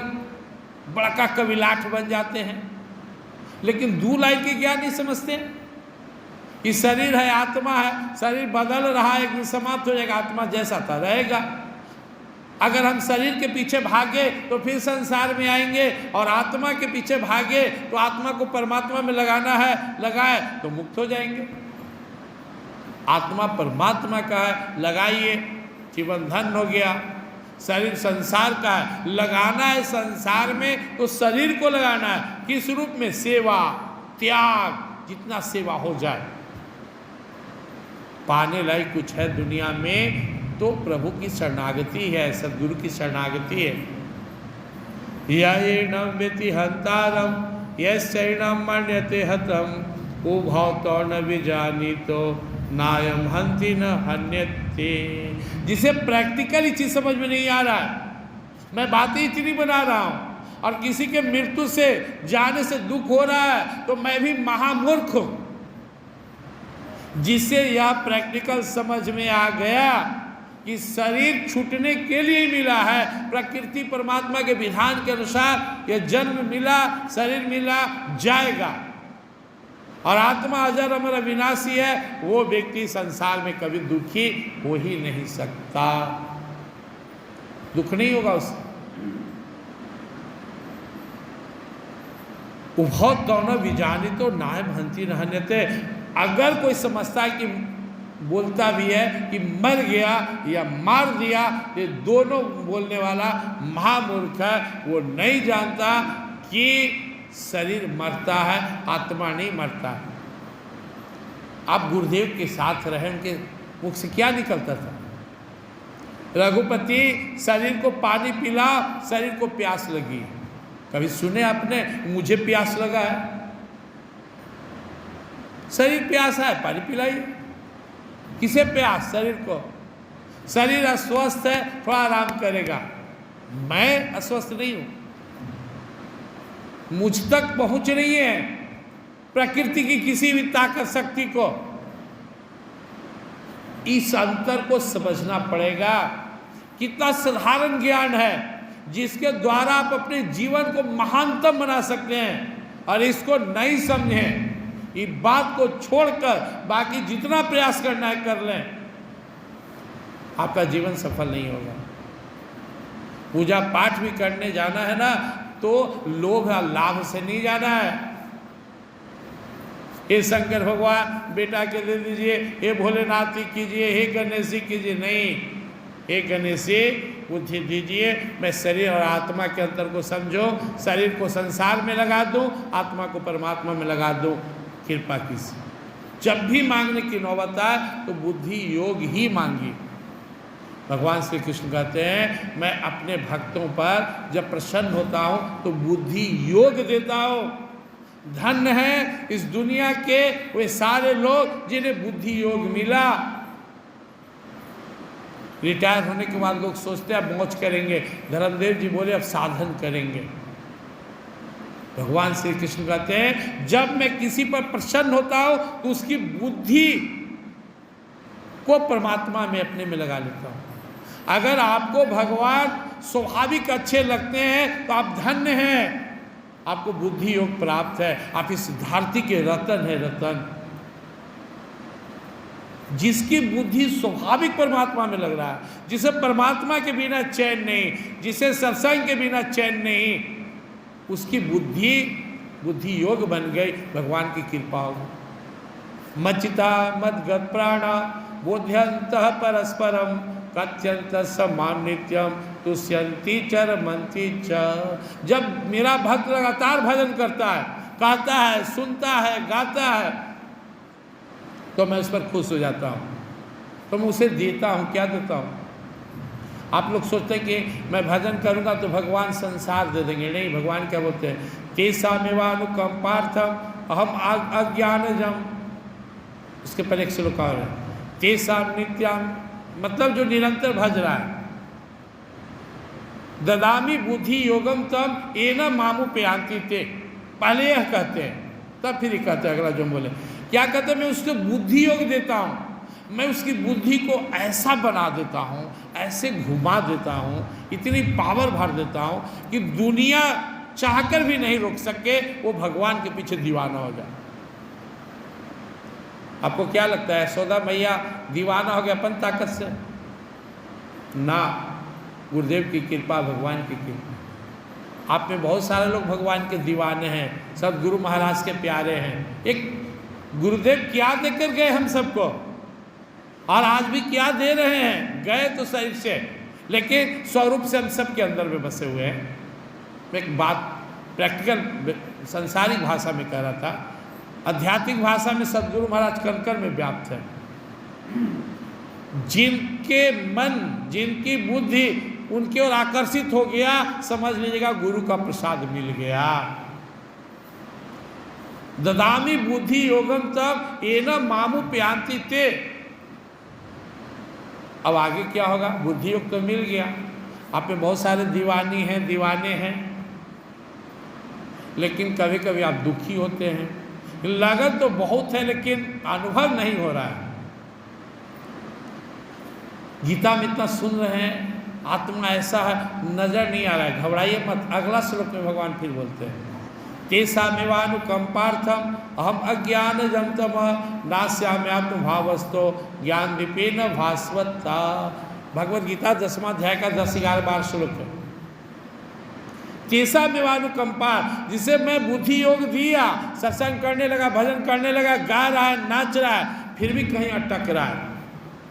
बड़का कविलाठ बन जाते हैं, लेकिन 2 लाइन के ज्ञान नहीं समझते। कि शरीर है, आत्मा है, शरीर बदल रहा है, एक दिन समाप्त हो जाएगा, आत्मा जैसा था रहेगा। अगर हम शरीर के पीछे भागे तो फिर संसार में आएंगे, और आत्मा के पीछे भागे तो आत्मा को परमात्मा में लगाना है, लगाए तो मुक्त हो जाएंगे। आत्मा परमात्मा का है, लगाइए, जीवन धन हो गया। शरीर संसार का है, लगाना है संसार में तो शरीर को लगाना है। किस रूप में? सेवा, त्याग, जितना सेवा हो जाए। पाने लायक कुछ है दुनिया में तो प्रभु की शरणागति है, सदगुरु की शरणागति है। यैनं व्यति हंतारम यैनं मन्यते हतम उभौतो न विजानीतो नायम हंति न हन्यते। जिसे प्रैक्टिकली चीज समझ में नहीं आ रहा है, मैं बातें इतनी बना रहा हूं, और किसी के मृत्यु से जाने से दुख हो रहा है तो मैं भी महामूर्ख हूं। जिसे यह प्रैक्टिकल समझ में आ गया कि शरीर छूटने के लिए मिला है, प्रकृति परमात्मा के विधान के अनुसार यह जन्म मिला, शरीर मिला, जाएगा, और आत्मा अजर अमर अविनाशी है, वो व्यक्ति संसार में कभी दुखी हो ही नहीं सकता। दुख नहीं होगा उससे। उभौ दोनों विजानी तो नायम हंति न हन्यते। अगर कोई समझता है कि बोलता भी है कि मर गया या मार दिया, ये दोनों बोलने वाला महामूर्ख है। वो नहीं जानता कि शरीर मरता है, आत्मा नहीं मरता है। आप गुरुदेव के साथ रहे, उनके मुख से क्या निकलता था? रघुपति शरीर को पानी पिला, शरीर को प्यास लगी। कभी सुने आपने मुझे प्यास लगा है? शरीर प्यासा है, पानी पिलाइए। किसे प्यास? शरीर को। शरीर अस्वस्थ है, थोड़ा आराम करेगा। मैं अस्वस्थ नहीं हूं, मुझ तक पहुंच रही है प्रकृति की किसी भी ताकत शक्ति को। इस अंतर को समझना पड़ेगा। कितना साधारण ज्ञान है जिसके द्वारा आप अपने जीवन को महानतम बना सकते हैं, और इसको नहीं समझें, इस बात को छोड़कर बाकी जितना प्रयास करना है कर लें, आपका जीवन सफल नहीं होगा। पूजा पाठ भी करने जाना है ना, तो लोभ या लाभ से नहीं जाना है। हे शंकर भगवान बेटा के दे दीजिए, हे भोलेनाथ जी कीजिए, हे गणेश जी कीजिए, नहीं। हे गणेश जी बुद्धि दीजिए, मैं शरीर और आत्मा के अंतर को समझो, शरीर को संसार में लगा दूं, आत्मा को परमात्मा में लगा दूं, कृपा कीजिए। जब भी मांगने की नौबत आए तो बुद्धि योग ही मांगी। भगवान श्री कृष्ण कहते हैं मैं अपने भक्तों पर जब प्रसन्न होता हूँ तो बुद्धि योग देता हूँ। धन्य है इस दुनिया के वे सारे लोग जिन्हें बुद्धि योग मिला। रिटायर होने के बाद लोग सोचते हैं अब मौज करेंगे, धर्मदेव जी बोले अब साधन करेंगे। भगवान श्री कृष्ण कहते हैं जब मैं किसी पर प्रसन्न होता हूं तो उसकी बुद्धि को परमात्मा में अपने में लगा लेता हूं। अगर आपको भगवान स्वाभाविक अच्छे लगते हैं तो आप धन्य हैं, आपको बुद्धि योग प्राप्त है। आप इस धरती के रतन है, रतन। जिसकी बुद्धि स्वाभाविक परमात्मा में लग रहा है, जिसे परमात्मा के बिना चैन नहीं, जिसे सत्संग के बिना चैन नहीं, उसकी बुद्धि योग बन गई, भगवान की कृपा होगी। मच्चिता मद्गत प्राणा बोध्यंतः परस्परम कथ्यंत समान नित्यम तुष्यंती चरमंती च। जब मेरा भक्त लगातार भजन करता है, गाता है, सुनता है, गाता है, तो मैं उस पर खुश हो जाता हूँ। तो मैं उसे देता हूँ। क्या देता हूँ? आप लोग सोचते हैं कि मैं भजन करूँगा तो भगवान संसार दे देंगे। नहीं, भगवान क्या बोलते हैं? तेषामेवानुकंपार्थम अहम अज्ञानजम। उसके पहले एक श्लोक और है, तेषाम नित्यम, मतलब जो निरंतर भज रहा है। ददामी बुद्धि योगम तम एना मामू प्यांति ते। पहले यह कहते हैं, तब फिर कहते हैं अगला जो बोले। क्या कहते हैं? मैं उसको बुद्धि योग देता हूँ, मैं उसकी बुद्धि को ऐसा बना देता हूँ, ऐसे घुमा देता हूँ, इतनी पावर भर देता हूँ कि दुनिया चाहकर भी नहीं रोक सके, वो भगवान के पीछे दीवाना हो जाए। आपको क्या लगता है यशोदा मैया दीवाना हो गया अपन ताकत से? ना, गुरुदेव की कृपा, भगवान की कृपा। आप में बहुत सारे लोग भगवान के दीवाने हैं, सदगुरु महाराज के प्यारे हैं। एक गुरुदेव क्या देकर गए हम सबको, और आज भी क्या दे रहे हैं? गए तो शरीर से, लेकिन स्वरूप से हम सब के अंदर में बसे हुए हैं। मैं एक बात प्रैक्टिकल संसारिक भाषा में कह रहा था, आध्यात्मिक भाषा में सदगुरु महाराज कण-कण में व्याप्त है। जिनके मन, जिनकी बुद्धि उनकी ओर आकर्षित हो गया, समझ लीजिएगा गुरु का प्रसाद मिल गया। ददामी बुद्धि योगम तब एना मामू प्यांति ते। अब आगे क्या होगा? बुद्धि योग तो मिल गया, आप में बहुत सारे दीवानी हैं, दीवाने हैं, लेकिन कभी कभी आप दुखी होते हैं। लगन तो बहुत है लेकिन अनुभव नहीं हो रहा है। गीता में इतना सुन रहे हैं, आत्मा ऐसा है, नजर नहीं आ रहा है। घबराइए मत, अगला श्लोक में भगवान फिर बोलते हैं, तेषामेवानुकंपार्थम अहम अज्ञानजं तमः नास्याम्यात्म भावस्तो ज्ञान दीपेन भास्वता। भगवद गीता 10वां अध्याय का 10-11-12 श्लोक है। तेषामेवानुकंपा, जिसे मैं बुद्धि योग दिया, सत्संग करने लगा, भजन करने लगा, गा रहा है, नाच रहा है, फिर भी कहीं अटक रहा है,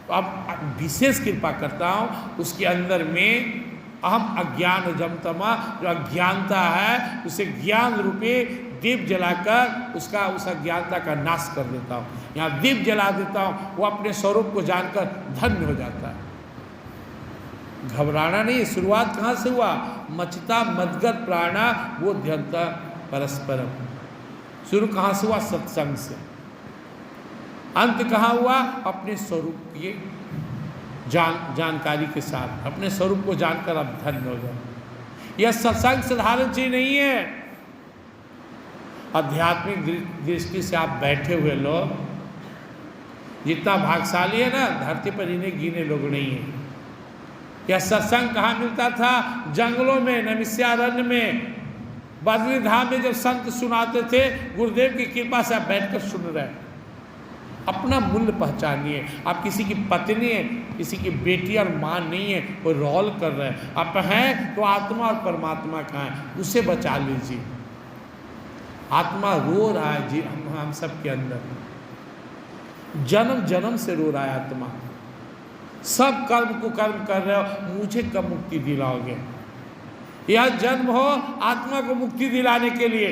तो अब विशेष कृपा करता हूँ उसके अंदर में अहम अज्ञान जमतमा, जो अज्ञानता है उसे ज्ञान रूपी दीप जलाकर उसका उस अज्ञानता का नाश कर देता हूँ। यहाँ दीप जला देता हूँ, वो अपने स्वरूप को जानकर धन्य हो जाता है। घबराना नहीं। शुरुआत कहाँ से हुआ? मच्चिता मद्गत प्राणा बोध्यंतः परस्परम। शुरू कहाँ से हुआ? सत्संग से। अंत कहाँ हुआ? अपने स्वरूप की जानकारी के साथ, अपने स्वरूप को जानकर आप धन्य हो जाए। यह सत्संग साधारण चीज नहीं है। आध्यात्मिक दृष्टि से आप बैठे हुए लोग जितना भाग्यशाली है ना, धरती पर इन्हें गिने लोग नहीं है। यह सत्संग कहाँ मिलता था? जंगलों में, नैमिषारण्य में, बद्री धाम में जब संत सुनाते थे, गुरुदेव की कृपा से आप बैठकर सुन रहे हैं। अपना मूल्य पहचानिए। आप किसी की पत्नी है, किसी की बेटी और माँ नहीं है, वो रोल कर रहे हैं। आप हैं तो आत्मा और परमात्मा का है, उसे बचा लीजिए। आत्मा रो रहा है जी हम सब के अंदर, जन्म जन्म से रो रहा है आत्मा। सब कर्म को कर्म कर रहे हो, मुझे कब मुक्ति दिलाओगे? यह जन्म हो आत्मा को मुक्ति दिलाने के लिए,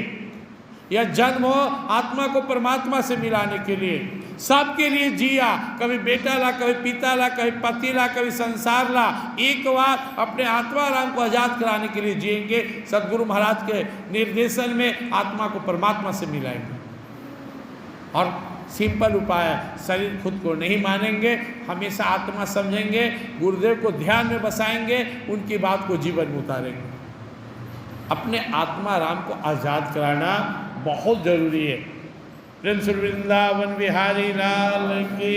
यह जन्म हो आत्मा को परमात्मा से मिलाने के लिए। सबके लिए जिया, कभी बेटा ला, कभी पिता ला, कभी पति ला, कभी संसार ला। एक बार अपने आत्मा राम को आजाद कराने के लिए जिएंगे। सदगुरु महाराज के निर्देशन में आत्मा को परमात्मा से मिलाएंगे। और सिंपल उपाय है, शरीर खुद को नहीं मानेंगे, हमेशा आत्मा समझेंगे, गुरुदेव को ध्यान में बसाएंगे, उनकी बात को जीवन में उतारेंगे। अपने आत्मा राम को आज़ाद कराना बहुत जरूरी है। प्रेम से वृंदावन बिहारी लाल की।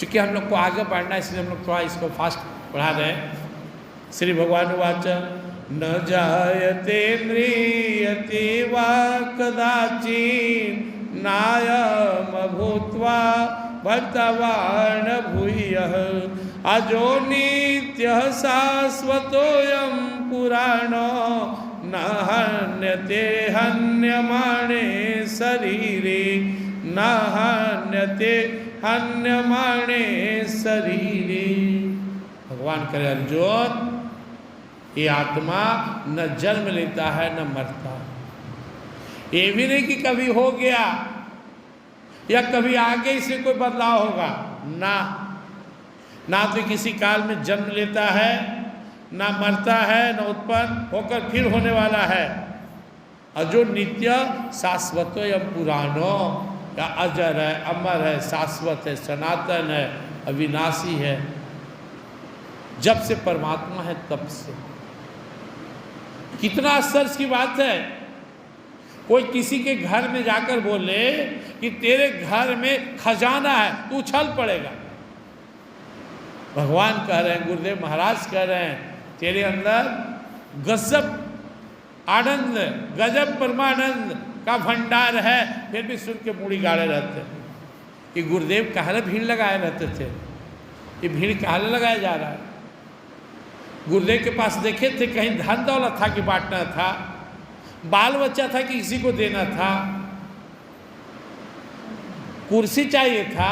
चूँकि हम लोग को आगे बढ़ना है, इसलिए हम लोग थोड़ा इसको फास्ट पढ़ा रहे हैं। श्री भगवान वाच न जायतेन्द्रियते वा कदाचित् नायम भूत्वा भक्तवान भूयः अजो नित्यः शाश्वतोऽयं पुराणो न हन्यते हन्यमाने शरीरे न हन्यते हन्यमाने शरीरे। भगवान करे अर्जुन, ये आत्मा न जन्म लेता है न मरता। ये भी नहीं कि कभी हो गया या कभी आगे इसे कोई बदलाव होगा, ना तो किसी काल में जन्म लेता है, ना मरता है, न उत्पन्न होकर फिर होने वाला है। और जो नित्य शाश्वत या पुरानो या अजर है, अमर है, शाश्वत है, सनातन है, अविनाशी है, जब से परमात्मा है तब से। कितना आश्चर्य की बात है। कोई किसी के घर में जाकर बोले कि तेरे घर में खजाना है, तू उछल पड़ेगा। भगवान कह रहे हैं, गुरुदेव महाराज कह रहे हैं, तेरे अंदर गजब आनंद, गजब परमानंद का भंडार है, फिर भी सुन के मुड़ी गाड़े रहते हैं कि गुरुदेव कहाँ भीड़ लगाए रहते थे, ये भीड़ कहाँ लगाया जा रहा है। गुरुदेव के पास देखे थे, कहीं धन दौलत था कि बांटना था, बाल बच्चा था कि किसी को देना था, कुर्सी चाहिए था,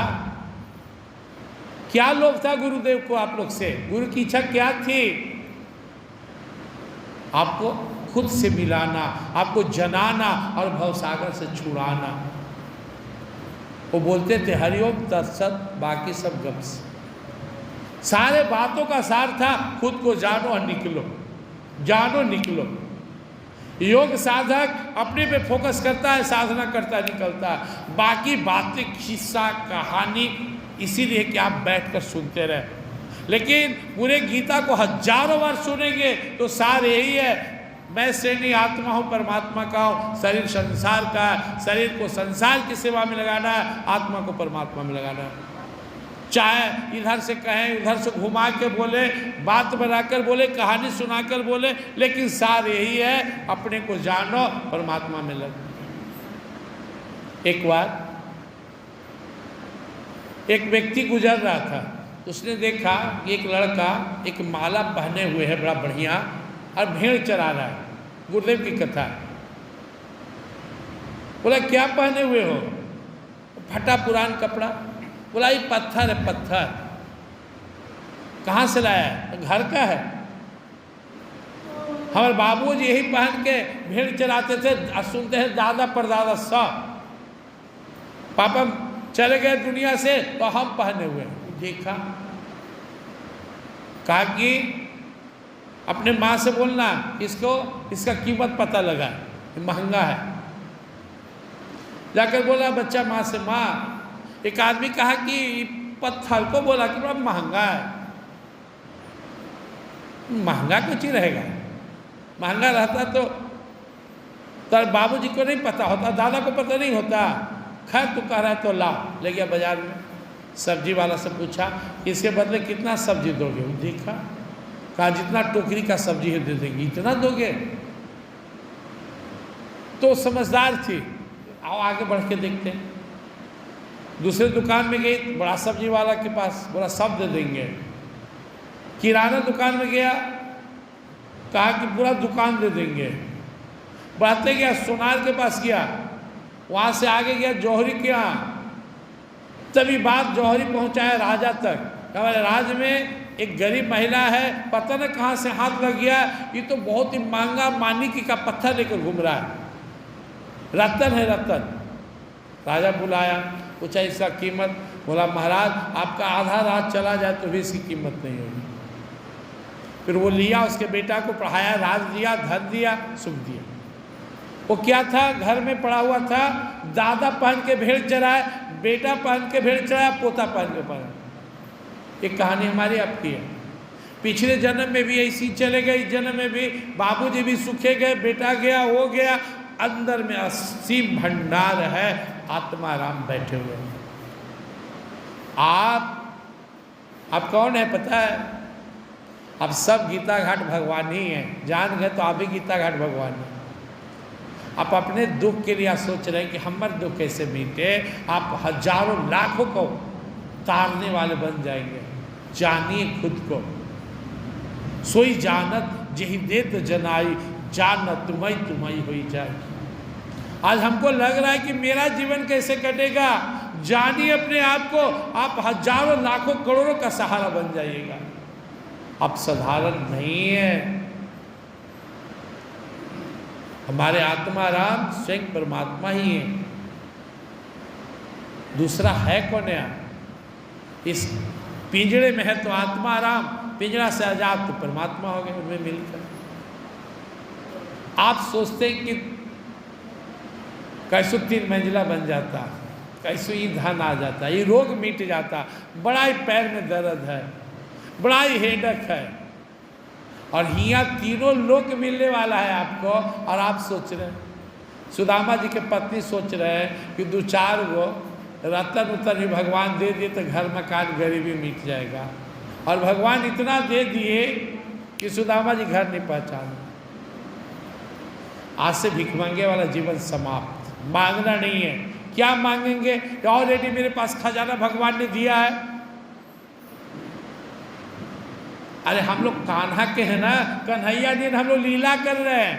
क्या लोभ था गुरुदेव को आप लोग से? गुरु की इच्छा क्या थी? आपको खुद से मिलाना, आपको जनाना और भवसागर से छुड़ाना। वो बोलते थे हरिओम तत्सत, बाकी सब गप्स। सारे बातों का सार था खुद को जानो और निकलो, जानो निकलो। योग साधक अपने पे फोकस करता है, साधना करता निकलता है। बाकी बातें, किस्सा, कहानी, इसीलिए कि आप बैठकर सुनते रहे। लेकिन पूरे गीता को हजारों बार सुनेंगे तो सार यही है, मैं श्रेणी आत्मा हूँ, परमात्मा का हूँ। शरीर संसार का है, शरीर को संसार की सेवा में लगाना है, आत्मा को परमात्मा में लगाना है। चाहे इधर से कहें, उधर से घुमा के बोले, बात बनाकर बोले, कहानी सुनाकर बोले, लेकिन सार यही है, अपने को जानो, परमात्मा में लगो। एक बार एक व्यक्ति गुजर रहा था, उसने देखा कि एक लड़का एक माला पहने हुए है बड़ा बढ़िया और भेड़ चरा रहा है। गुरुदेव की कथा। बोला क्या पहने हुए हो? फटा पुरान कपड़ा। बोला ये पत्थर है, पत्थर। कहाँ से लाया है? घर का है। हमारे बाबूजी यही पहन के भेड़ चराते थे, सुनते हैं दादा परदादा सब। पापा चले गए दुनिया से तो हम पहने हुए। देखा, कहा कि अपने माँ से बोलना, इसको इसका कीमत पता लगा, महंगा है। जाकर बोला बच्चा माँ से, माँ एक आदमी कहा कि पत्थर को बोला कि बड़ा महंगा है। महंगा कुछ ही रहेगा, महंगा रहता तो तो बाबूजी को नहीं पता होता, दादा को पता नहीं होता। खैर तू कह रहा है तो लाओ। ले गया बाजार में, सब्जी वाला से पूछा इसके बदले कितना सब्जी दोगे? वो देखा, कहा जितना टोकरी का सब्जी है दे देंगे। इतना दोगे? तो समझदार थी। आओ आगे बढ़ के देखते हैं। दूसरे दुकान में गई, बड़ा सब्जी वाला के पास, बोला सब दे देंगे। किराना दुकान में गया, कहा कि पूरा दुकान दे देंगे। बढ़ते गया, सोनार के पास गया, वहाँ से आगे गया जौहरी के यहाँ। तभी बात जौहरी पहुँचाया राजा तक। हमारे राज्य में एक गरीब महिला है, पता न कहाँ से हाथ लग गया, ये तो बहुत ही महंगा मानिकी का पत्थर लेकर घूम रहा है, रतन है रतन। राजा बुलाया, पूछा इसका कीमत? बोला महाराज आपका आधा रात चला जाए तो भी इसकी कीमत नहीं होगी। फिर वो लिया, उसके बेटा को पढ़ाया, राज दिया, धन दिया, सुख दिया। वो क्या था? घर में पड़ा हुआ था, दादा पहन के भेड़ चराए, बेटा पहन के भेड़ चराया, पोता पहन के पढ़ा। ये कहानी हमारी आपकी है। पिछले जन्म में भी ऐसी चले गए, इस जन्म में भी बाबूजी भी सूखे गए, बेटा गया, वो गया। अंदर में असीम भंडार है, आत्मा राम बैठे हुए हैं। आप कौन है पता है? अब सब गीता घाट भगवान ही हैं। जान गए तो आप भी गीता घाट भगवान हैं। आप अपने दुख के लिए सोच रहे हैं कि हमारे दुख कैसे मीटे। आप हजारों लाखों को तारने वाले बन जाएंगे। जानिए खुद को। सोई जानत जही देत जनाई, जानत तुम्हारी हुई जाए। आज हमको लग रहा है कि मेरा जीवन कैसे कटेगा। जानिए अपने आप को, आप हजारों लाखों करोड़ों का सहारा बन जाइएगा। आप साधारण नहीं है। हमारे आत्मा राम स्वयं परमात्मा ही है, दूसरा है कौन है? इस पिंजड़े में है तो आत्मा राम, पिंजड़ा से आजाद तो परमात्मा हो गए, उनमें मिलकर। आप सोचते हैं कि कैसो 3 मंजिला बन जाता, कैसो ये धन आ जाता, ये रोग मिट जाता, बड़ा ही पैर में दर्द है, बड़ा ही हेडक है, और यहाँ तीनों लोक मिलने वाला है आपको, और आप सोच रहे हैं। सुदामा जी के पत्नी सोच रहे हैं कि 2-4 गो रतन उतन भी भगवान दे दिए तो घर मकान गरीबी मिट जाएगा, और भगवान इतना दे दिए कि सुदामा जी घर नहीं पहचाने। आज से भीख मांगे वाला जीवन समाप्त। मांगना नहीं है। क्या मांगेंगे? ऑलरेडी मेरे पास खजाना भगवान ने दिया है। अरे हम लोग कान्हा के हैं ना, कन्हैया जी हम लोग लीला कर रहे हैं,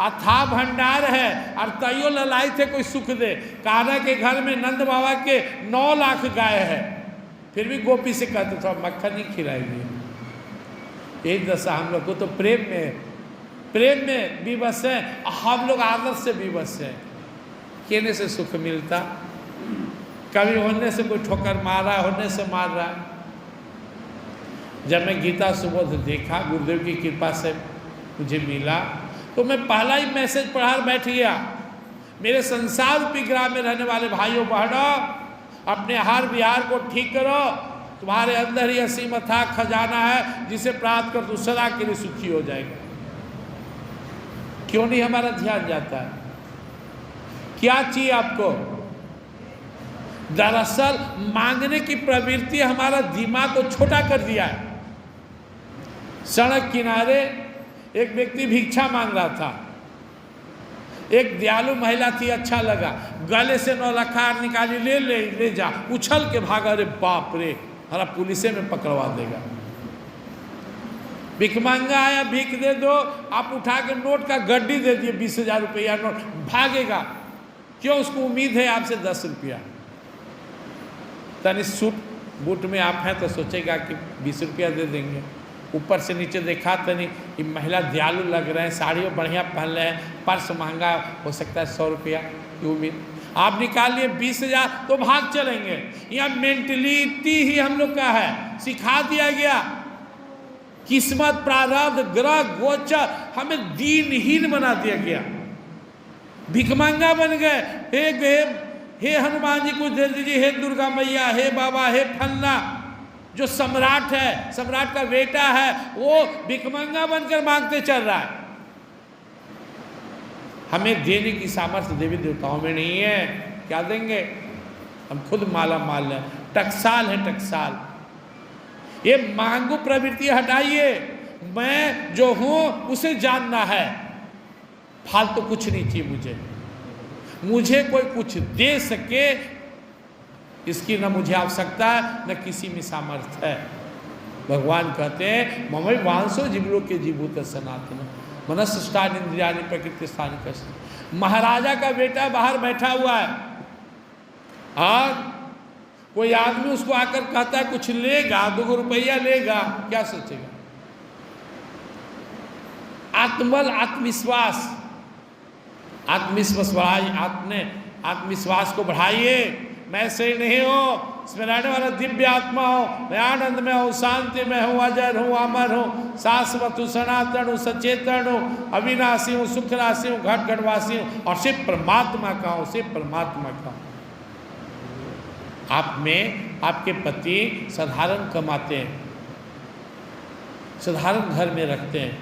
अथाह भंडार है, और तैयो ललाई थे कोई सुख दे। कान्हा के घर में नंद बाबा के 9 लाख गाय है, फिर भी गोपी से कहते थोड़ा मक्खन नहीं खिलाएंगे। एक दशा हम लोग को तो प्रेम में विवश है, हम लोग आदत से विवश है। कहने से सुख मिलता, कभी होने से कोई ठोकर मार रहा है, होने से मार रहा है। जब मैं गीता सुबोध देखा, गुरुदेव की कृपा से मुझे मिला, तो मैं पहला ही मैसेज पढ़ा बैठ गया। मेरे संसार रूपी ग्राम में रहने वाले भाइयों बहनों, अपने आहार विहार को ठीक करो। तुम्हारे अंदर ही असीम अथाह खजाना है, जिसे प्राप्त कर तो सदा के लिए सुखी हो जाएगा। क्यों नहीं हमारा ध्यान जाता है? क्या चाहिए आपको? दरअसल मांगने की प्रवृत्ति हमारा दिमाग को छोटा कर दिया है। सड़क किनारे एक व्यक्ति भिक्षा मांग रहा था, एक दयालु महिला थी, अच्छा लगा, गले से 9 लखार निकाली, ले जा, उछल के भागा। अरे बाप रे, हमारा पुलिस में पकड़वा देगा। भिख मांगा आया, भीख दे दो, आप उठा के नोट का गड्डी दे दिए, 20,000 रुपया नोट, भागेगा। क्यों? उसको उम्मीद है आपसे 10 रुपया। तनि सूट बूट में आप हैं तो सोचेगा कि 20 रुपया दे देंगे। ऊपर से नीचे देखा तनि ये महिला दयालु लग रहे हैं, साड़ियों बढ़िया पहन रहे हैं, पर्स महंगा हो सकता है 100 रुपया की उम्मीद। आप निकाल लिए 20,000 तो भाग चलेंगे। यहाँ मेंटलिटी ही हम लोग का है, सिखा दिया गया। किस्मत, प्रारब्ध, ग्रह, गोचर हमें दीनहीन बना दिया गया। भिखमंगा बन गए। हे हनुमान जी कुछ दे दीजिए, हे दुर्गा मैया, हे बाबा, हे फन्ना। जो सम्राट है, सम्राट का बेटा है, वो भिखमंगा बनकर मांगते चल रहा है। हमें देने की सामर्थ्य देवी देवताओं में नहीं है। क्या देंगे? हम खुद माला माल हैं, टकसाल है टकसाल। ये मांगू प्रवृत्ति हटाइए, मैं जो हूं उसे जानना है, फालतू तो कुछ नहीं चाहिए मुझे कोई कुछ दे सके इसकी न मुझे आवश्यकता है न किसी में सामर्थ्य है। भगवान कहते हैं ममई वांसो जीवलों के जीवूत सनातन मनस स्थान इंद्रियानि प्रकृति स्थान कष्ट। महाराजा का बेटा बाहर बैठा हुआ है और कोई आदमी उसको आकर कहता है कुछ लेगा, 2 रुपया लेगा, क्या सोचेगा? आत्मबल, आत्मविश्वास, आत्मविश्वास बढ़ाइए, आत्मविश्वास को बढ़ाइए। मैं सही नहीं हूँ, इसमें रहने वाला दिव्य आत्मा हूँ, मैं आनंद में हूँ, शांति में हूँ, अजर हूँ, अमर हूँ, शाश्वत हूँ, सनातन हूँ, सचेतन हूँ, अविनाशी हूँ, सुख राशि हूँ, घट घटवासी हूँ और सिर्फ परमात्मा का हूँ, सिर्फ परमात्मा का हूँ। आप में आपके पति साधारण कमाते हैं, साधारण घर में रखते हैं,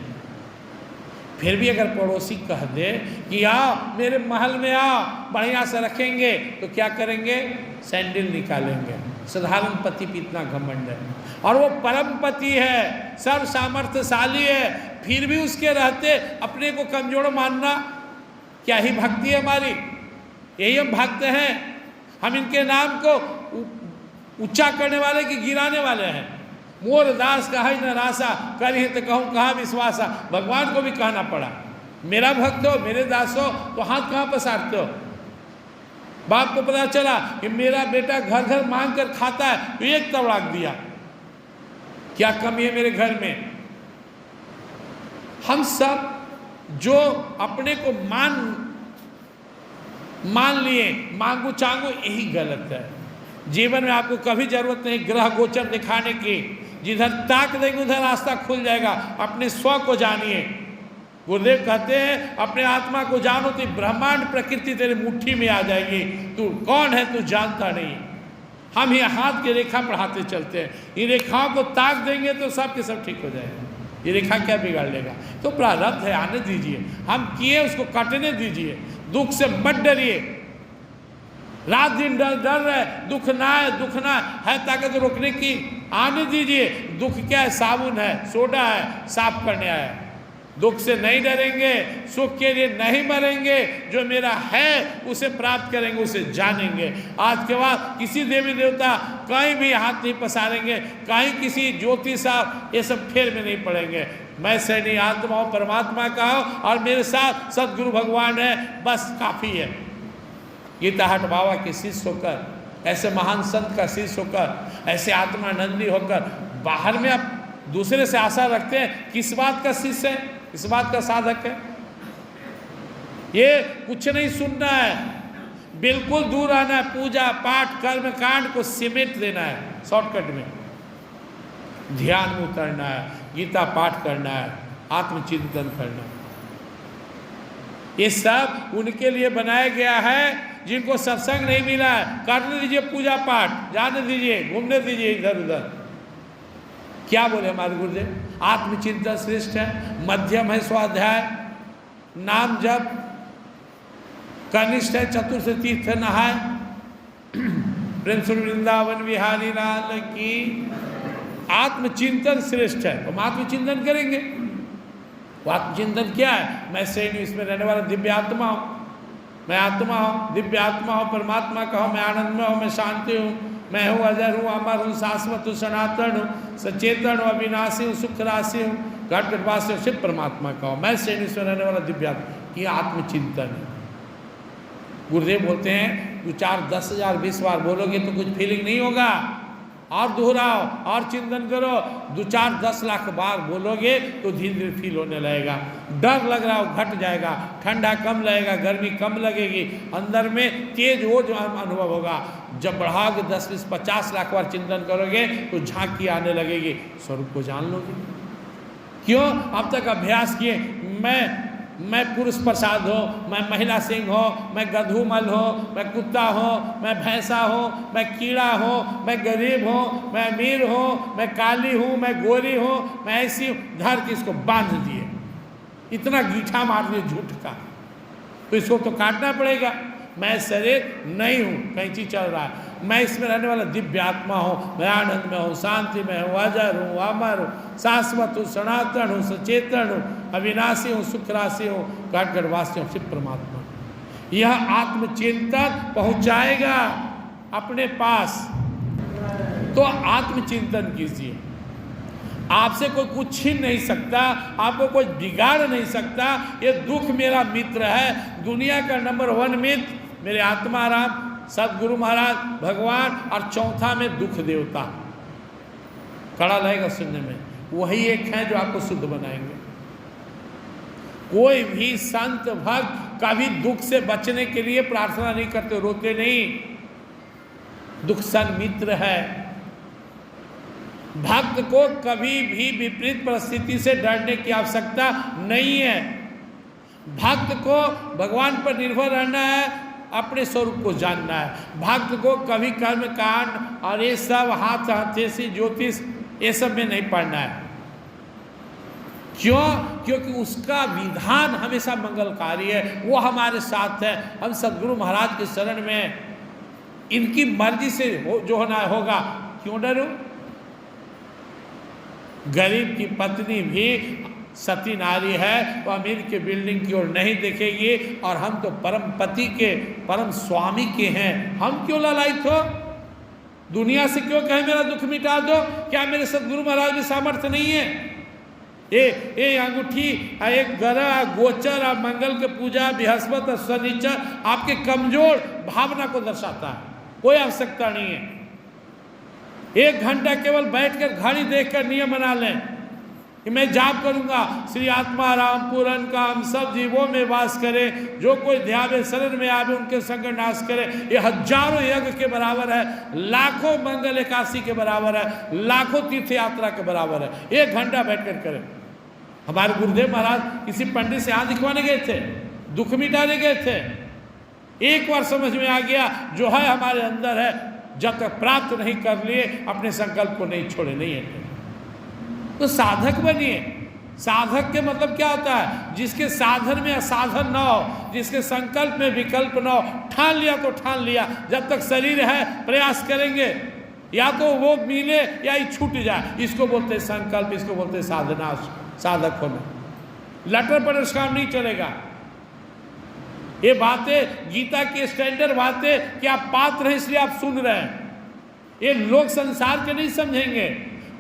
फिर भी अगर पड़ोसी कह दे कि आओ मेरे महल में आओ, बढ़िया से रखेंगे, तो क्या करेंगे? सैंडल निकालेंगे। साधारण पति पे इतना घमंड है और वो परम पति है, सर्व सामर्थ्यशाली है, फिर भी उसके रहते अपने को कमजोर मानना, क्या ही भक्ति है हमारी? यही हम भक्त हैं। हम इनके नाम को ऊंचा करने वाले कि गिराने वाले हैं? मोर दास कहा न रासा, करी तो कहूँ कहाँ विश्वासा। भगवान को भी कहना पड़ा, मेरा भक्त हो, मेरे दास हो, तो हाथ कहाँ पसारते हो? बाप को पता चला कि मेरा बेटा घर घर मांग कर खाता है, तो एक तबड़ाक दिया, क्या कमी है मेरे घर में? हम सब जो अपने को मान लिए, मांगू चांगू, यही गलत है। जीवन में आपको कभी जरूरत नहीं ग्रह गोचर दिखाने की, जिधर ताक देंगे उधर रास्ता खुल जाएगा। अपने स्व को जानिए। गुरुदेव कहते हैं अपने आत्मा को जानो तो ब्रह्मांड प्रकृति तेरे मुट्ठी में आ जाएगी। तू कौन है तू जानता नहीं। हम ये हाथ की रेखा पढ़ाते चलते हैं, इन रेखाओं को ताक देंगे तो सब के सब ठीक हो जाएगा। ये रेखा क्या बिगाड़ लेगा? तो प्रारब्ध है, आने दीजिए, हम किए उसको कटने दीजिए। दुख से मत डरिए, रात दिन डर रहे, दुख ना है ताकत रोकने की, आने दीजिए। दुख क्या है? साबुन है, सोडा है, साफ करने आया। दुख से नहीं डरेंगे, सुख के लिए नहीं मरेंगे, जो मेरा है उसे प्राप्त करेंगे, उसे जानेंगे। आज के बाद किसी देवी देवता कहीं भी हाथ नहीं पसारेंगे, कहीं किसी ज्योतिष ये सब फेर में नहीं पड़ेंगे। मैं सैनी आत्मा हूँ, परमात्मा का हूँ और मेरे साथ सदगुरु भगवान है, बस काफ़ी है। गीता हट बाबा के शिष्य होकर, ऐसे महान संत का शिष्य होकर, ऐसे आत्मानंदी होकर बाहर में आप दूसरे से आशा रखते हैं। किस बात का शिष्य है, किस बात का साधक है? ये कुछ नहीं सुनना है, बिल्कुल दूर आना है। पूजा पाठ कर्म कांड को सिमेट देना है, शॉर्टकट में ध्यान में उतरना है, गीता पाठ करना है, आत्मचिंतन करना है। ये सब उनके लिए बनाया गया है जिनको सत्संग नहीं मिला है। करने दीजिए पूजा पाठ, जाने दीजिए, घूमने दीजिए इधर उधर। क्या बोले हमारे गुरुदेव? आत्मचिंतन श्रेष्ठ है, मध्यम है स्वाध्याय, नाम जप, कनिष्ठ है चतुर्थ तीर्थ नहाय। प्रेम सुन वृंदावन विहारी लाल की। आत्मचिंतन श्रेष्ठ है, हम आत्मचिंतन करेंगे। वो आत्मचिंतन क्या है? मैं सैनी, इसमें रहने वाला दिव्य आत्मा हूँ, मैं आत्मा हूँ, दिव्य आत्मा हूँ, परमात्मा का हूँ, मैं आनंद में हूँ, मैं शांति हूँ, मैं हूँ अजर हूँ, अमर हूँ, शाश्वत हूँ, सनातन हूँ, सचेतन हूँ, अविनाशी हूँ, सुख राशि हूँ, घट घटवासी हूँ, सिर्फ परमात्मा का हूँ। मैं सैनी से रहने वाला दिव्य आत्मा। ये आत्मचिंतन है। गुरुदेव बोलते हैं 2, 4, 10 हज़ार 20 बार बोलोगे तो कुछ फीलिंग नहीं होगा, और दोहराओ और चिंतन करो। 2, 4, 10 लाख बार बोलोगे तो धीरे धीरे फील होने लगेगा। डर लग रहा हो घट जाएगा, ठंडा कम लगेगा, गर्मी कम लगेगी, अंदर में तेज वो जो अनुभव होगा। जब बढ़ाओगे 10, 20, 50 लाख बार चिंतन करोगे तो झांकी आने लगेगी, स्वरूप को जान लोगे। क्यों? अब तक अभ्यास किए, मैं पुरुष प्रसाद हो, मैं महिला सिंह हो, मैं गधूमल हो, मैं कुत्ता हो, मैं भैंसा हो, मैं कीड़ा हो, मैं गरीब हो, मैं अमीर हो, मैं काली हूँ, मैं गोरी हूँ, मैं ऐसी हूँ। धर के इसको बांध दिए, इतना गीठा मार दिए झूठ का। तो इसको तो काटना पड़ेगा। मैं शरीर नहीं हूँ, कैंची चल रहा है, मैं इसमें रहने वाला दिव्य आत्मा हूँ, मैं आनंद में हूँ, शांति में हूँ, अजर हूँ, अमर हूँ, शाश्वत हूँ, सनातन हूँ, सचेतन हूँ, अविनाशी हूँ, सुख राशि हूँ, घटघटवासी हूँ, शिव परमात्मा। यह आत्मचिंतन पहुँचाएगा अपने पास। तो आत्मचिंतन कीजिए। आपसे कोई कुछ छीन नहीं सकता, आपको कोई बिगाड़ नहीं सकता। ये दुख मेरा मित्र है, दुनिया का नंबर 1 मित्र मेरे आत्मा राम, सदगुरु महाराज, भगवान, और चौथा में दुख देवता। कड़ा लगेगा सुनने में, वही एक है जो आपको शुद्ध बनाएंगे। कोई भी संत भक्त कभी दुख से बचने के लिए प्रार्थना नहीं करते, रोते नहीं। दुख सन मित्र है। भक्त को कभी भी विपरीत परिस्थिति से डरने की आवश्यकता नहीं है। भक्त को भगवान पर निर्भर रहना है, अपने स्वरूप को जानना है। भक्त को कभी कर्म कांड और ये सब हाथ हथेसी ज्योतिष ये सब में नहीं पड़ना है। क्यों? क्योंकि उसका विधान हमेशा मंगलकारी है, वो हमारे साथ है। हम सदगुरु महाराज के शरण में, इनकी मर्जी से जो होना होगा, क्यों डरो? गरीब की पत्नी भी सती नारी है, वो अमीर के बिल्डिंग की ओर नहीं देखेगी। और हम तो परम पति के, परम स्वामी के हैं, हम क्यों लालायित हो? दुनिया से क्यों कहे मेरा दुख मिटा दो? क्या मेरे सदगुरु महाराज में सामर्थ्य नहीं है? ये अंगूठी, एक ग्रह गोचर और मंगल के पूजा, बृहस्पति और शनिचर आपके कमजोर भावना को दर्शाता है, कोई आवश्यकता नहीं है। 1 घंटा केवल बैठकर घड़ी देखकर नियम बना लें कि मैं जाप करूंगा, श्री आत्मा राम पूरन का हम सब जीवों में वास करे, जो कोई ध्यावे शरण में आवे उनके संकट नाश करे। ये हजारों यज्ञ के बराबर है, लाखों मंगल एकादशी के बराबर है, लाखों तीर्थ यात्रा के बराबर है। 1 घंटा बैठकर करें। हमारे गुरुदेव महाराज किसी पंडित से हाथ दिखवाने गए थे, दुख मिटाने गए थे। एक बार समझ में आ गया, जो है हमारे अंदर है, जब तक प्राप्त नहीं कर लिए अपने संकल्प को नहीं छोड़े, नहीं है। तो साधक बनिए। साधक के मतलब क्या होता है? जिसके साधन में असाधन ना हो, जिसके संकल्प में विकल्प ना हो। ठान लिया तो ठान लिया, जब तक शरीर है प्रयास करेंगे, या तो वो मिले या ये छूट जाए। इसको बोलते हैं संकल्प, इसको बोलते हैं साधना, साधक होना। लटर पटर काम नहीं चलेगा। ये बातें गीता की स्टैंडर्ड बातें कि आप पात्र हैं इसलिए आप सुन रहे हैं, ये लोग संसार के नहीं समझेंगे।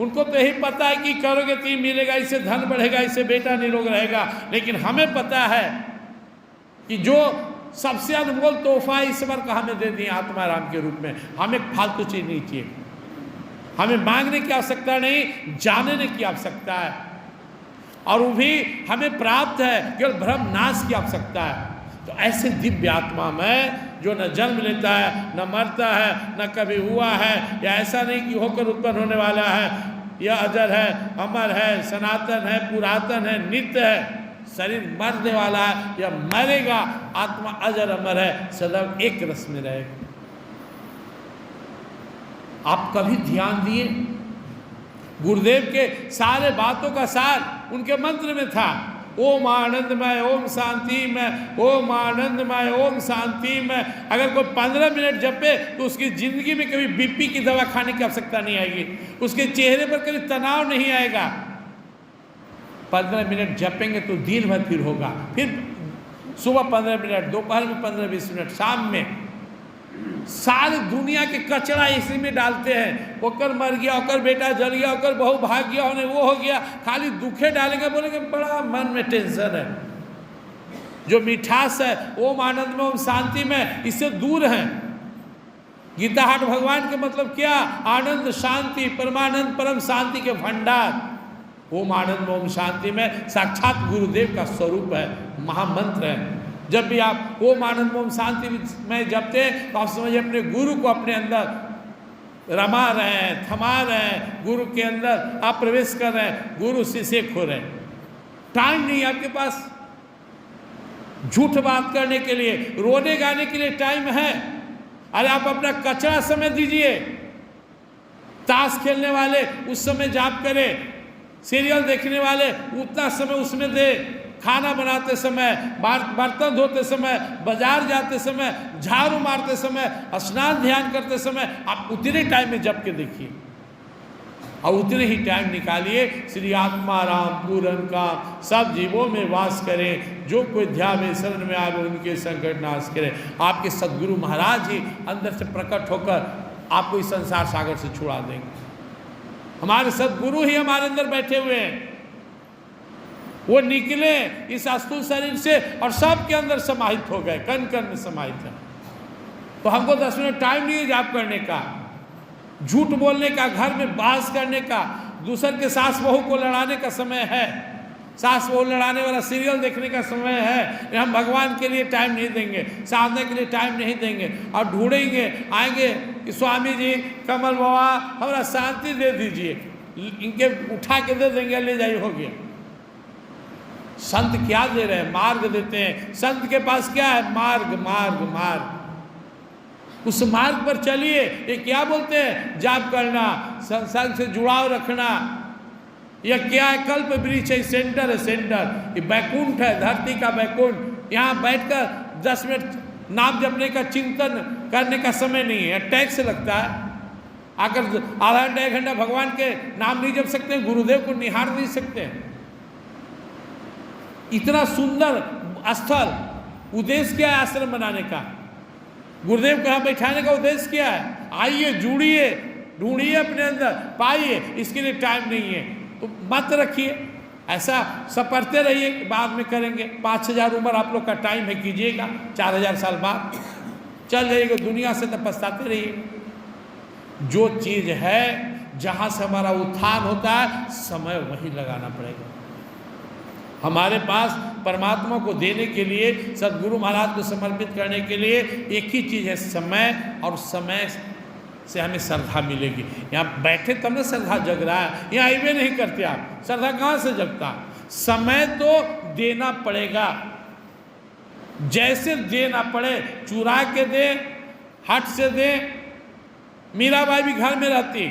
उनको तो यही पता है कि करोगे तो मिलेगा, इससे धन बढ़ेगा, इससे बेटा निरोग रहेगा। लेकिन हमें पता है कि जो सबसे अनमोल तोहफा ईश्वर का हमें दे दिया आत्मा राम के रूप में, हमें फालतू चीज नहीं चाहिए। हमें मांगने की आवश्यकता नहीं, जानने की आवश्यकता है। और वो भी हमें प्राप्त है, केवल भ्रम नाश की आवश्यकता है। तो ऐसे दिव्य आत्मा में जो न जन्म लेता है, न मरता है, न कभी हुआ है, या ऐसा नहीं कि होकर उत्पन्न होने वाला है, यह अजर है, अमर है, सनातन है, पुरातन है, नित्य है। शरीर मरने वाला है, यह मरेगा, आत्मा अजर अमर है, सदैव एक रस में रहेगा। आप कभी ध्यान दिए? गुरुदेव के सारे बातों का सार उनके मंत्र में था। ओम आनंदमय, ओम शांति में, ओम आनंदमय, ओम शांति में। अगर कोई 15 मिनट जपे तो उसकी जिंदगी में कभी बीपी की दवा खाने की आवश्यकता नहीं आएगी, उसके चेहरे पर कभी तनाव नहीं आएगा। 15 मिनट जपेंगे तो दिन भर फिर होगा, फिर सुबह 15 मिनट, दोपहर में 15-20 मिनट, शाम में। सारी दुनिया के कचरा इसी में डालते हैं। ओकर मर गया, ओकर बेटा जल गया, ओकर बहू भाग गया, उन्हें वो हो गया, खाली दुखे डालेंगे, बोलेंगे बड़ा मन में टेंशन है। जो मिठास है ओम आनंद में, ओम शांति में, इससे दूर है। गीता हाट भगवान के मतलब क्या? आनंद, शांति, परमानंद, परम शांति के भंडार। ओम आनंद में, ओम शांति में साक्षात गुरुदेव का स्वरूप है, महामंत्र है। जब भी आप ओम आनंद ओम शांति में जपते तो आप समझिए अपने गुरु को अपने अंदर रमा रहे हैं, थमा रहे हैं, गुरु के अंदर आप प्रवेश कर रहे हैं, गुरु शिष्य खो रहे हैं। टाइम नहीं आपके पास झूठ बात करने के लिए, रोने गाने के लिए टाइम है। अरे आप अपना कचरा समय दीजिए। ताश खेलने वाले उस समय जाप करें, सीरियल देखने वाले उतना समय उसमें दे, खाना बनाते समय, बर्तन धोते समय, बाजार जाते समय, झाड़ू मारते समय, स्नान ध्यान करते समय आप उतने टाइम में जप के देखिए और उतने ही टाइम निकालिए। श्री आत्मा राम पूरन काम सब जीवों में वास करें, जो कोई ध्यान शरण में आवे उनके संकट नाश करें। आपके सदगुरु महाराज ही अंदर से प्रकट होकर आपको इस संसार सागर से छुड़ा देंगे। हमारे सदगुरु ही हमारे अंदर बैठे हुए हैं, वो निकले इस स्थूल शरीर से और सबके अंदर समाहित हो गए, कण कण में समाहित है। तो हमको 10 मिनट टाइम नहीं है जाप करने का, झूठ बोलने का, घर में बास करने का, दूसर के सास बहू को लड़ाने का समय है, सास बहू लड़ाने वाला सीरियल देखने का समय है। हम भगवान के लिए टाइम नहीं देंगे, साधना के लिए टाइम नहीं देंगे और ढूंढेंगे आएंगे कि स्वामी जी कमल बाबा हमारा शांति दे दीजिए, इनके उठा के दे देंगे, ले जाइए, हो गया। संत क्या दे रहे हैं? मार्ग देते हैं। संत के पास क्या है? मार्ग मार्ग मार्ग। उस मार्ग पर चलिए। ये क्या बोलते हैं? जाप करना, सत्संग से जुड़ाव रखना, यह क्या है? कल्प वृक्ष है, सेंटर है, सेंटर। ये बैकुंठ है, धरती का बैकुंठ। यहाँ बैठकर 10 मिनट नाम जपने का, चिंतन करने का समय नहीं है, टैक्स लगता है। आकर आधा घंटा 1 घंटा भगवान के नाम नहीं जप सकते, गुरुदेव को निहार नहीं सकते। इतना सुंदर स्थल, उद्देश्य क्या है आश्रम बनाने का? गुरुदेव को यहाँ बैठाने का उद्देश्य क्या है? आइए, जुड़िए, ढूंढिए अपने अंदर, पाइए। इसके लिए टाइम नहीं है तो मत रखिए, ऐसा सब पढ़ते रहिए, बाद में करेंगे। 5,000 उम्र आप लोग का टाइम है, कीजिएगा। 4,000 साल बाद चल जाइएगा दुनिया से, तो पछताते रहिए। जो चीज़ है जहाँ से हमारा उत्थान होता है, समय वहीं लगाना पड़ेगा। हमारे पास परमात्मा को देने के लिए, सदगुरु महाराज को समर्पित करने के लिए एक ही चीज़ है, समय। और समय से हमें श्रद्धा मिलेगी। यहाँ बैठे तब ना श्रद्धा जग रहा है, यहाँ आइए नहीं करते आप, श्रद्धा कहाँ से जगता? समय तो देना पड़ेगा, जैसे देना पड़े, चुरा के दे, हट से दे। मीराबाई भी घर में रहती,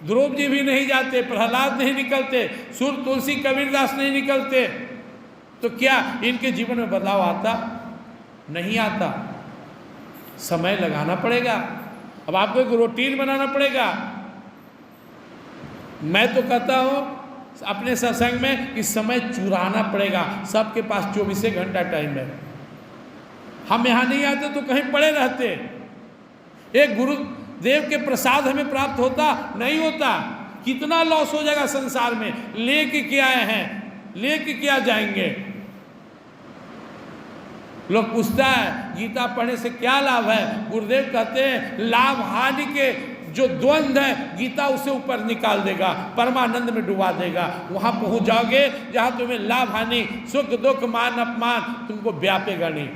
ध्रुव जी भी नहीं जाते, प्रहलाद नहीं निकलते, सूर तुलसी कबीरदास नहीं निकलते, तो क्या इनके जीवन में बदलाव आता? नहीं आता। समय लगाना पड़ेगा। अब आपको एक रूटीन बनाना पड़ेगा। मैं तो कहता हूँ अपने सत्संग में कि समय चुराना पड़ेगा। सबके पास 24 घंटा टाइम है। हम यहाँ नहीं आते तो कहीं पड़े रहते। एक गुरुदेव के प्रसाद हमें प्राप्त होता? नहीं होता। कितना लॉस हो जाएगा संसार में। लेके क्या आए हैं, लेके क्या जाएंगे? लोग पूछता है गीता पढ़ने से क्या लाभ है? गुरुदेव कहते हैं लाभ हानि के जो द्वंद्व है, गीता उसे ऊपर निकाल देगा, परमानंद में डुबा देगा। वहां पहुंच जाओगे जहां तुम्हें लाभ हानि, सुख दुख, मान अपमान तुमको व्यापेगा नहीं।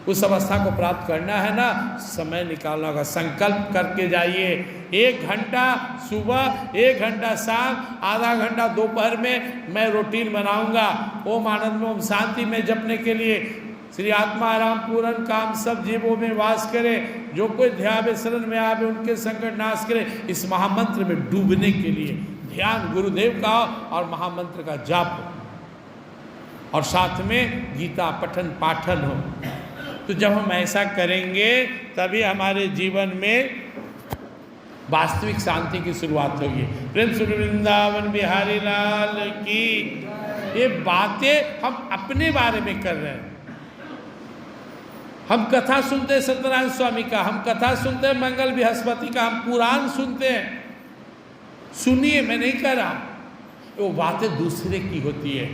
उस अवस्था को प्राप्त करना है ना, समय निकालना होगा। संकल्प करके जाइए। 1 घंटा सुबह, 1 घंटा शाम, आधा घंटा दोपहर में मैं रूटीन बनाऊंगा ओम आनंद ओम शांति में जपने के लिए। श्री आत्मा राम पूरन काम सब जीवों में वास करे, जो कोई ध्यावे शरण में आवे उनके संकट नाश करे। इस महामंत्र में डूबने के लिए ध्यान गुरुदेव का और महामंत्र का जाप, और साथ में गीता पठन पाठन हो। तो जब हम ऐसा करेंगे तभी हमारे जीवन में वास्तविक शांति की शुरुआत होगी। प्रेम श्री वृंदावन बिहारी लाल की। ये बातें हम अपने बारे में कर रहे हैं। हम कथा सुनते हैं सत्यनारायण स्वामी का, हम कथा सुनते हैं मंगल बृहस्पति का, हम पुराण सुनते हैं। सुनिए, मैं नहीं कह रहा, वो बातें दूसरे की होती है।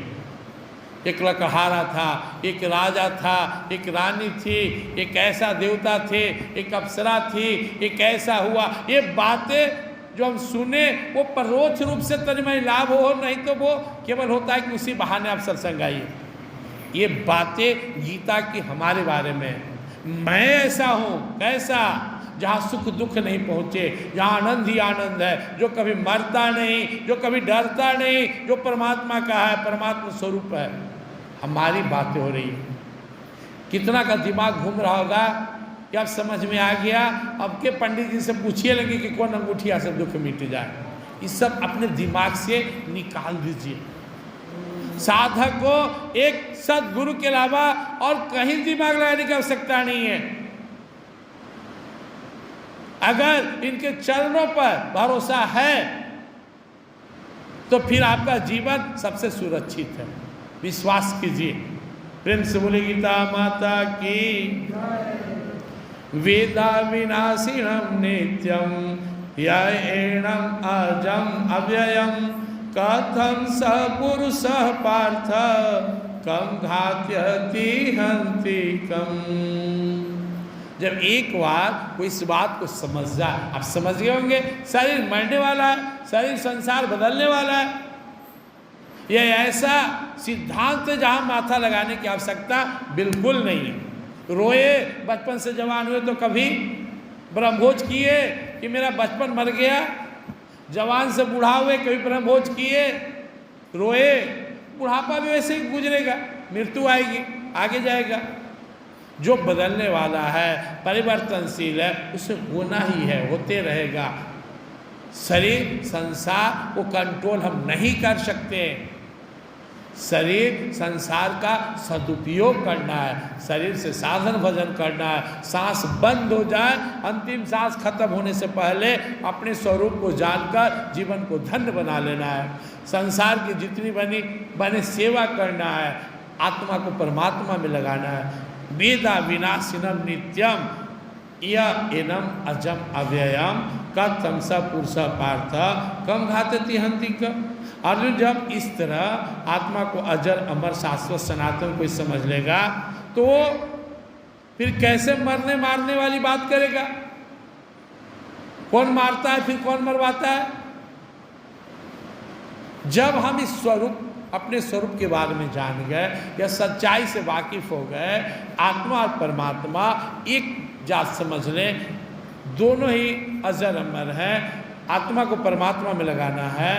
एक लकड़हारा था, एक राजा था, एक रानी थी, एक ऐसा देवता थे, एक अप्सरा थी, एक ऐसा हुआ। ये बातें जो हम सुने वो परोक्ष रूप से तनिमय लाभ हो, नहीं तो वो केवल होता है कि उसी बहाने आप सत्संग आइए। ये बातें गीता की हमारे बारे में। मैं ऐसा हूँ, कैसा? जहाँ सुख दुख नहीं पहुँचे, जहाँ आनंद ही आनंद है, जो कभी मरता नहीं, जो कभी डरता नहीं, जो परमात्मा का है, परमात्मा स्वरूप है। हमारी बातें हो रही है। कितना का दिमाग घूम रहा होगा कि अब समझ में आ गया। अब के पंडित जी से पूछिए लगे कि कौन अंगूठिया से दुख मिट जाए। ये सब अपने दिमाग से निकाल दीजिए। साधक को एक सदगुरु के अलावा और कहीं दिमाग लगाने की आवश्यकता नहीं है। अगर इनके चरणों पर भरोसा है तो फिर आपका जीवन सबसे सुरक्षित है। विश्वास कीजिए। प्रेम से बोले गीता माता की। वेदा विनाशिनम नित्यम यणम अजम अव्ययम कथम स पुरुष पार्थ कम घात्यति हन्ति कम। जब एक बार वो इस बात को समझ जाए, आप समझ गए होंगे शरीर मरने वाला है, शरीर संसार बदलने वाला है। यह ऐसा सिद्धांत जहाँ माथा लगाने की आवश्यकता बिल्कुल नहीं है। रोए बचपन से जवान हुए तो कभी ब्रह्मभोज किए कि मेरा बचपन मर गया, जवान से बूढ़ा हुए कभी ब्रह्मभोज किए, रोए। बुढ़ापा भी वैसे ही गुजरेगा, मृत्यु आएगी, आगे जाएगा। जो बदलने वाला है, परिवर्तनशील है, उसे होना ही है, होते रहेगा। शरीर संसार को कंट्रोल हम नहीं कर सकते। शरीर संसार का सदुपयोग करना है, शरीर से साधन भजन करना है। सांस बंद हो जाए, अंतिम सांस खत्म होने से पहले अपने स्वरूप को जानकर जीवन को धन्य बना लेना है। संसार की जितनी बने सेवा करना है, आत्मा को परमात्मा में लगाना है। वेदा विनाशिनम नित्यम यह एनम अजम अव्ययम कथम स पुरुष पार्थ कम घातति हन्ति कम। अर्जुन जब इस तरह आत्मा को अजर अमर शाश्वत सनातन को समझ लेगा तो फिर कैसे मरने मारने वाली बात करेगा। कौन मारता है फिर कौन मरवाता है। जब हम इस स्वरूप अपने स्वरूप के बारे में जान गए या सच्चाई से वाकिफ हो गए, आत्मा और परमात्मा एक जात समझ लें, दोनों ही अजर अमर हैं। आत्मा को परमात्मा में लगाना है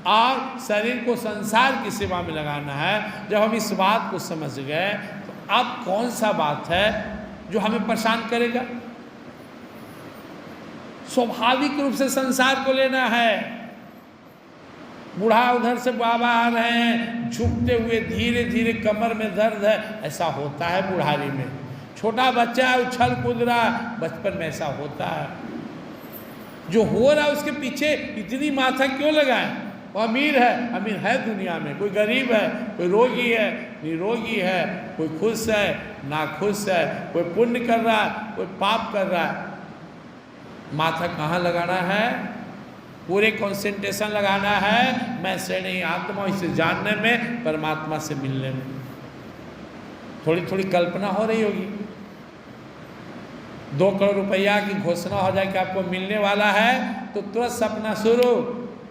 और शरीर को संसार की सेवा में लगाना है। जब हम इस बात को समझ गए तो अब कौन सा बात है जो हमें परेशान करेगा। स्वाभाविक रूप से संसार को लेना है। बूढ़ा उधर से बाबा आ रहे हैं, झुकते हुए धीरे धीरे, कमर में दर्द है, ऐसा होता है बुढ़ारी में। छोटा बच्चा उछल कूद रहा, बचपन में ऐसा होता है। जो हो रहा है उसके पीछे इतनी माथा क्यों लगाएं। वो अमीर है दुनिया में, कोई गरीब है, कोई रोगी है, निरोगी है, कोई खुश है, नाखुश है, कोई पुण्य कर रहा है, कोई पाप कर रहा है। माथा कहाँ लगाना है। पूरे कंसंट्रेशन लगाना है मैं से नहीं, आत्मा इसे जानने में, परमात्मा से मिलने में। थोड़ी थोड़ी कल्पना हो रही होगी। 2 करोड़ रुपया की घोषणा हो जाए कि आपको मिलने वाला है तो तुरंत सपना शुरू।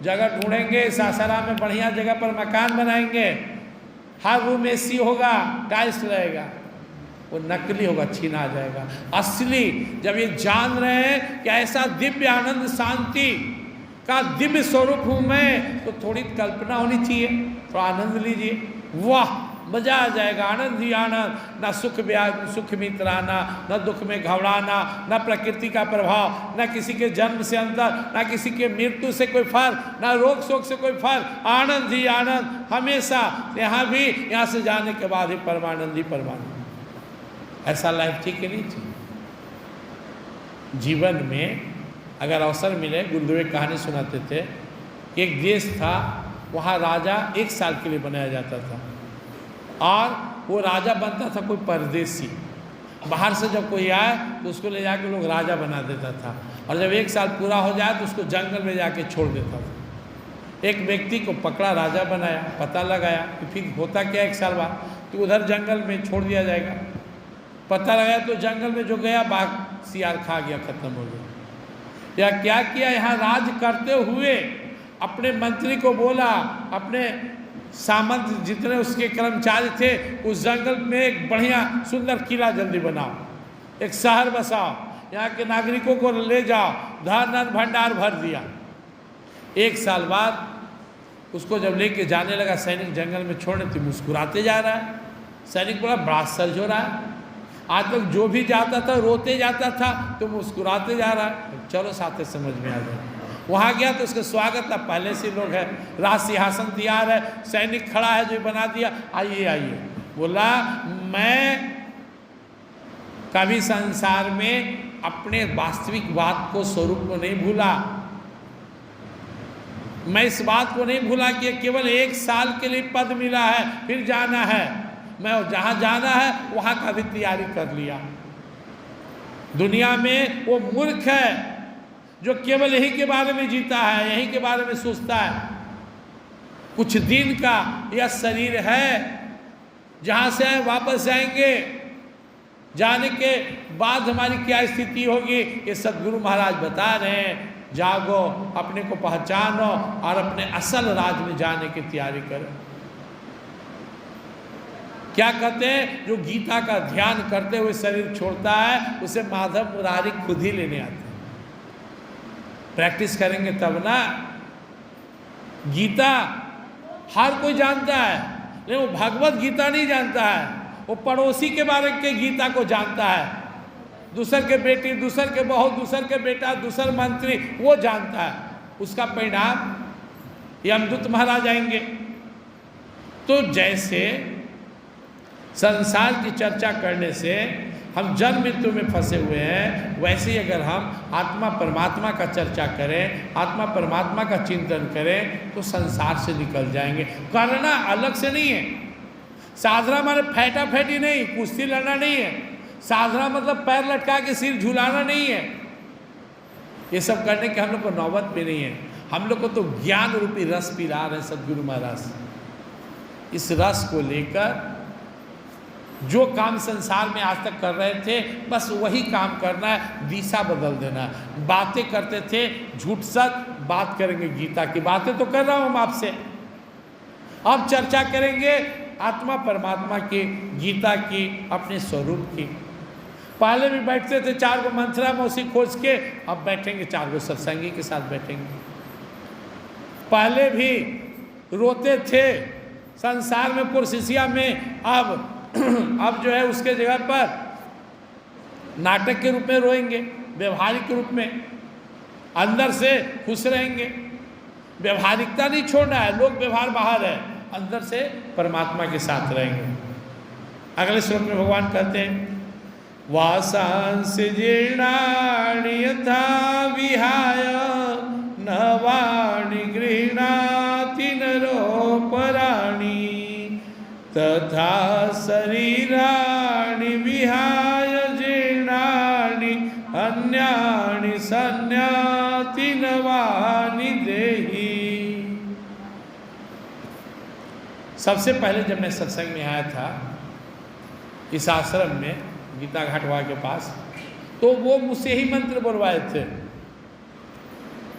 जगह ढूंढेंगे, सासाराम में बढ़िया जगह पर मकान बनाएंगे, हर रूम एसी होगा, टाइल्स रहेगा। वो नकली होगा, छीना जाएगा। असली जब ये जान रहे हैं कि ऐसा दिव्य आनंद शांति का दिव्य स्वरूप हूँ मैं, तो थोड़ी कल्पना होनी चाहिए, थोड़ा आनंद लीजिए। वाह, मजा आ जाएगा, आनंद ही आनंद। ना सुख में इतराना, न दुख में घबराना, न प्रकृति का प्रभाव, न किसी के जन्म से अंतर, न किसी के मृत्यु से कोई फर्क, न रोग शोक से कोई फर्क। आनंद ही आनंद हमेशा। यहाँ भी, यहाँ से जाने के बाद ही परमानंद ही परमानंद। ऐसा लाइफ ठीक है नहीं चाहिए। जीवन में अगर अवसर मिले, गुरुदेव एक कहानी सुनाते थे। एक देश था, वहाँ राजा 1 साल के लिए बनाया जाता था और वो राजा बनता था कोई परदेसी। बाहर से जब कोई आए तो उसको ले जाके लोग राजा बना देता था और जब 1 साल पूरा हो जाए तो उसको जंगल में जाके छोड़ देता था। एक व्यक्ति को पकड़ा, राजा बनाया, पता लगाया कि फिर होता क्या 1 साल बाद, तो उधर जंगल में छोड़ दिया जाएगा। पता लगाया तो जंगल में जो गया बाघ सियार खा गया, खत्म हो गया। या क्या किया, यहाँ राज करते हुए अपने मंत्री को बोला, अपने सामंत जितने उसके कर्मचारी थे, उस जंगल में एक बढ़िया सुंदर किला जल्दी बनाओ, एक शहर बसाओ, यहाँ के नागरिकों को ले जाओ, धन भंडार भर दिया। 1 साल बाद उसको जब लेके जाने लगा, सैनिक जंगल में छोड़ने तो मुस्कुराते जा रहा है। सैनिक बोला बड़ा सर्ज हो रहा है, आज तक जो भी जाता था रोते जाता था, तो मुस्कुराते जा रहा है। चलो साथे समझ में आ जाए। वहाँ गया तो उसका स्वागत था, पहले से लोग है, राज सिंहासन तैयार है, सैनिक खड़ा है जो बना दिया, आइए आइए। बोला मैं कभी संसार में अपने वास्तविक बात को, स्वरूप को नहीं भूला। मैं इस बात को नहीं भूला कि केवल 1 साल के लिए पद मिला है, फिर जाना है। मैं जहाँ जाना है वहाँ का भी तैयारी कर लिया। दुनिया में वो मूर्ख है जो केवल यही के बारे में जीता है, यही के बारे में सोचता है। कुछ दिन का यह शरीर है, जहाँ से वापस जाएंगे, जाने के बाद हमारी क्या स्थिति होगी, ये सदगुरु महाराज बता रहे हैं। जागो, अपने को पहचानो और अपने असल राज में जाने की तैयारी करो। क्या कहते हैं, जो गीता का ध्यान करते हुए शरीर छोड़ता है, उसे माधव मुरारी खुद ही लेने आते हैं। प्रैक्टिस करेंगे तब ना। गीता हर कोई जानता है, लेकिन वो भगवत गीता नहीं जानता है। वो पड़ोसी के बारे के गीता को जानता है, दूसर के बेटी, दूसर के बहू, दूसर के बेटा, दूसर मंत्री, वो जानता है। उसका परिणाम यमदूत महाराज आएंगे। तो जैसे संसार की चर्चा करने से हम जन्म मृत्यु में फंसे हुए हैं, वैसे ही अगर हम आत्मा परमात्मा का चर्चा करें, आत्मा परमात्मा का चिंतन करें, तो संसार से निकल जाएंगे। करना अलग से नहीं है। साधना माने फैटा फैटी नहीं, कुश्ती लड़ना नहीं है। साधना मतलब पैर लटका के सिर झुलाना नहीं है। ये सब करने के हम लोग को नौबत भी नहीं है। हम लोग को तो ज्ञान रूपी रस पिला रहे हैं सदगुरु महाराज। इस रस को लेकर जो काम संसार में आज तक कर रहे थे, बस वही काम करना है, दिशा बदल देना। बातें करते थे झूठ सच, बात करेंगे गीता की। बातें तो कर रहा हूँ हम आपसे, अब चर्चा करेंगे आत्मा परमात्मा की, गीता की, अपने स्वरूप की। पहले भी बैठते थे 4 गो मंथरा मौसी खोज के, अब बैठेंगे 4 गो सत्संगी के साथ बैठेंगे। पहले भी रोते थे संसार में, पुरसिसिया में, अब जो है उसके जगह पर नाटक के रूप में रोएंगे, व्यवहारिक के रूप में। अंदर से खुश रहेंगे, व्यवहारिकता नहीं छोड़ना है। लोग व्यवहार बाहर है, अंदर से परमात्मा के साथ रहेंगे। अगले श्लोक में भगवान कहते हैं, वासांस जीर्णानि यथा विहाय नवानि गृह्णाति नरोपराणि तथा शरीराणि विहाय जीर्णानि अन्यानि संयाति नवानि देहि। सबसे पहले जब मैं सत्संग में आया था इस आश्रम में गीता घाटवा के पास, तो वो मुझसे ही मंत्र बोलवाए थे।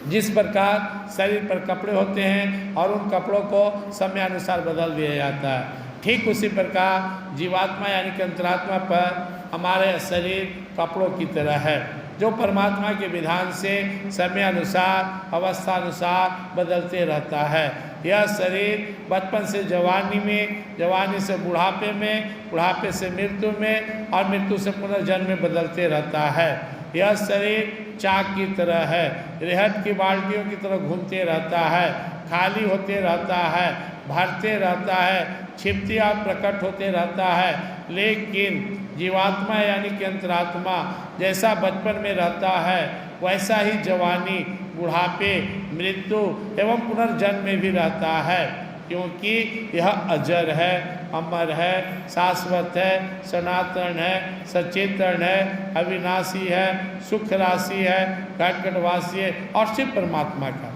जिस प्रकार शरीर पर कपड़े होते हैं और उन कपड़ों को समयानुसार बदल दिया जाता है, ठीक उसी प्रकार जीवात्मा यानी कि अंतरात्मा पर हमारे शरीर कपड़ों की तरह है, जो परमात्मा के विधान से समयानुसार, अवस्थानुसार बदलते रहता है। यह शरीर बचपन से जवानी में, जवानी से बुढ़ापे में, बुढ़ापे से मृत्यु में और मृत्यु से पुनर्जन्म में बदलते रहता है। यह शरीर चाक की तरह है, रेहट की बाल्टियों की तरह घूमते रहता है, खाली होते रहता है, भरते रहता है, छिपते और प्रकट होते रहता है। लेकिन जीवात्मा यानी कि अंतरात्मा जैसा बचपन में रहता है, वैसा ही जवानी, बुढ़ापे, मृत्यु एवं पुनर्जन्म में भी रहता है, क्योंकि यह अजर है, अमर है, शाश्वत है, सनातन है, सचेतन है, अविनाशी है, सुख राशि है, घटघटवासी है और शिव परमात्मा का।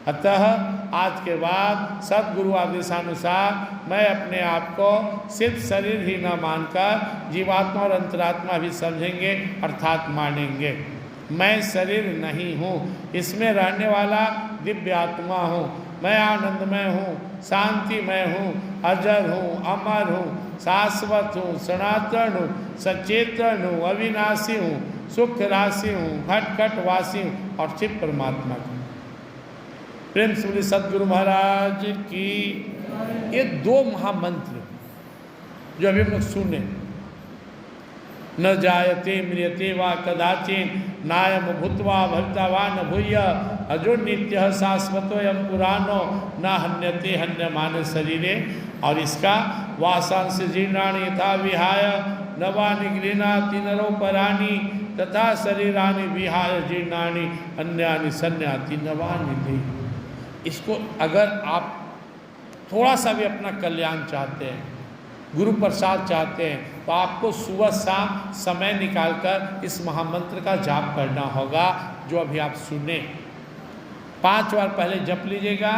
अतः आज के बाद सदगुरु आदेशानुसार मैं अपने आप को सिर्फ शरीर ही न मानकर जीवात्मा और अंतरात्मा भी समझेंगे, अर्थात मानेंगे। मैं शरीर नहीं हूँ, इसमें रहने वाला दिव्य आत्मा हूँ। मैं आनंदमय हूँ, शांतिमय हूँ, अजर हूँ, अमर हूँ, शाश्वत हूँ, सनातन हूँ, सचेतन हूँ, अविनाशी हूँ, सुख राशि हूँ, घटघटवासी हूँ और शिव परमात्मा हूँ। प्रेम से बोले सदगुरु महाराज की। ये 2 महामंत्र जो अभी हम लोग सुने, न जायते म्रियते वा कदाचिन नायम भूत्वा भविता वा न भूय अजो नित्य शाश्वतो यम पुराणो न हन्यते हन्यमाने शरीरे। और इसका वासांश जीर्णानि यथा विहाय नवानि गृह्णाति नरो पराणि तथा शरीरानि विहाय जीर्णानि अन्यानि सन्याति नवानि दे। इसको अगर आप थोड़ा सा भी अपना कल्याण चाहते हैं, गुरु प्रसाद चाहते हैं, तो आपको सुबह शाम समय निकालकर इस महामंत्र का जाप करना होगा, जो अभी आप सुने। 5 बार पहले जप लीजिएगा।